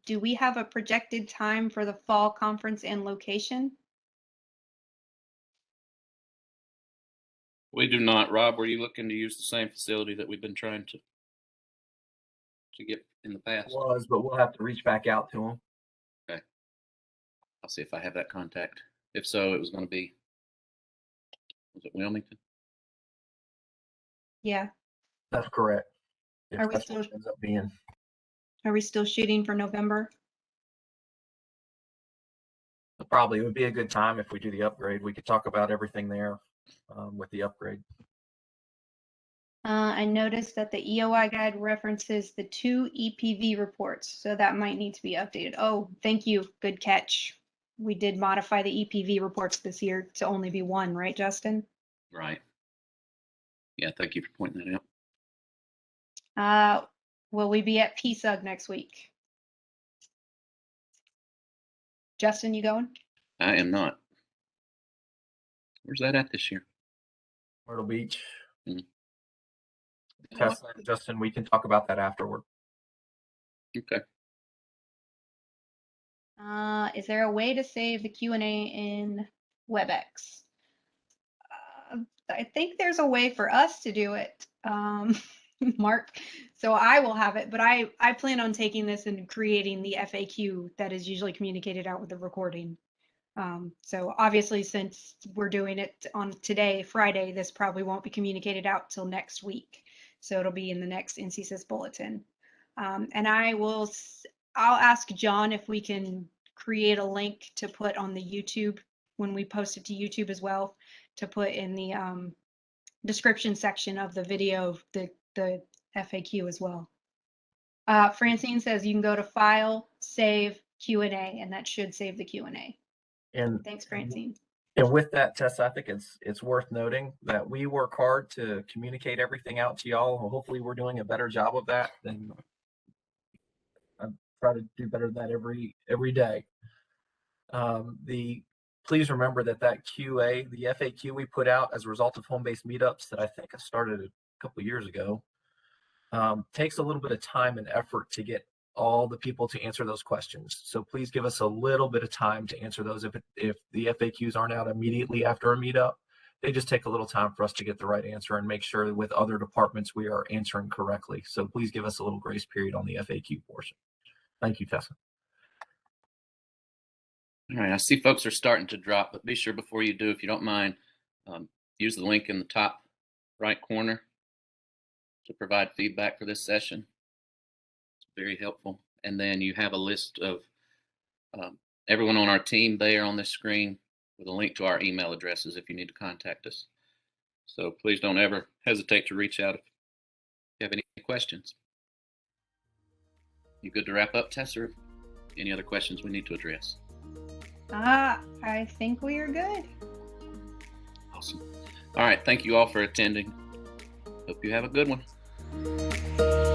Do we have a projected time for the fall conference and location?
We do not. Rob, were you looking to use the same facility that we've been trying to? to get in the past?
Was, but we'll have to reach back out to them.
Okay. I'll see if I have that contact. If so, it was going to be, was it Wilmington?
Yeah.
That's correct. If
Are we
that's
still
what it ends up being.
are we still shooting for November?
Probably it would be a good time if we do the upgrade. We could talk about everything there with the upgrade.
I noticed that the EOI guide references the 2 EPV reports, so that might need to be updated. Oh, thank you. Good catch. We did modify the EPV reports this year to only be 1, right, Justin?
Right. Yeah, thank you for pointing that out.
Will we be at PSUG next week? Justin, you going?
I am not. Where's that at this year?
Myrtle Beach.
Mhm.
Tessa and Justin, we can talk about that afterward.
Okay.
Is there a way to save the Q&A in WebEx? I think there's a way for us to do it, Mark. So I will have it, but I plan on taking this and creating the FAQ that is usually communicated out with the recording. So obviously, since we're doing it on today, Friday, this probably won't be communicated out till next week. So it'll be in the next NCSIS bulletin. And I'll ask John if we can create a link to put on the YouTube when we post it to YouTube as well, to put in the description section of the video, the FAQ as well. Francine says you can go to File, Save, Q&A, and that should save the Q&A.
And
Thanks, Francine.
And with that, Tessa, I think it's worth noting that we work hard to communicate everything out to y'all. Hopefully, we're doing a better job of that. Than I try to do better than that every day. Please remember that QA, the FAQ we put out as a result of home-based meetups that I think I started a couple of years ago, takes a little bit of time and effort to get all the people to answer those questions. So please give us a little bit of time to answer those. If the FAQs aren't out immediately after a meetup, they just take a little time for us to get the right answer and make sure that with other departments we are answering correctly. So please give us a little grace period on the FAQ portion. Thank you, Tessa.
All right, I see folks are starting to drop, but be sure before you do, if you don't mind, use the link in the top right corner to provide feedback for this session. It's very helpful. And then you have a list of everyone on our team there on this screen with a link to our email addresses if you need to contact us. So please don't ever hesitate to reach out if you have any questions. You good to wrap up, Tessa? Any other questions we need to address?
I think we are good.
Awesome. All right, thank you all for attending. Hope you have a good one.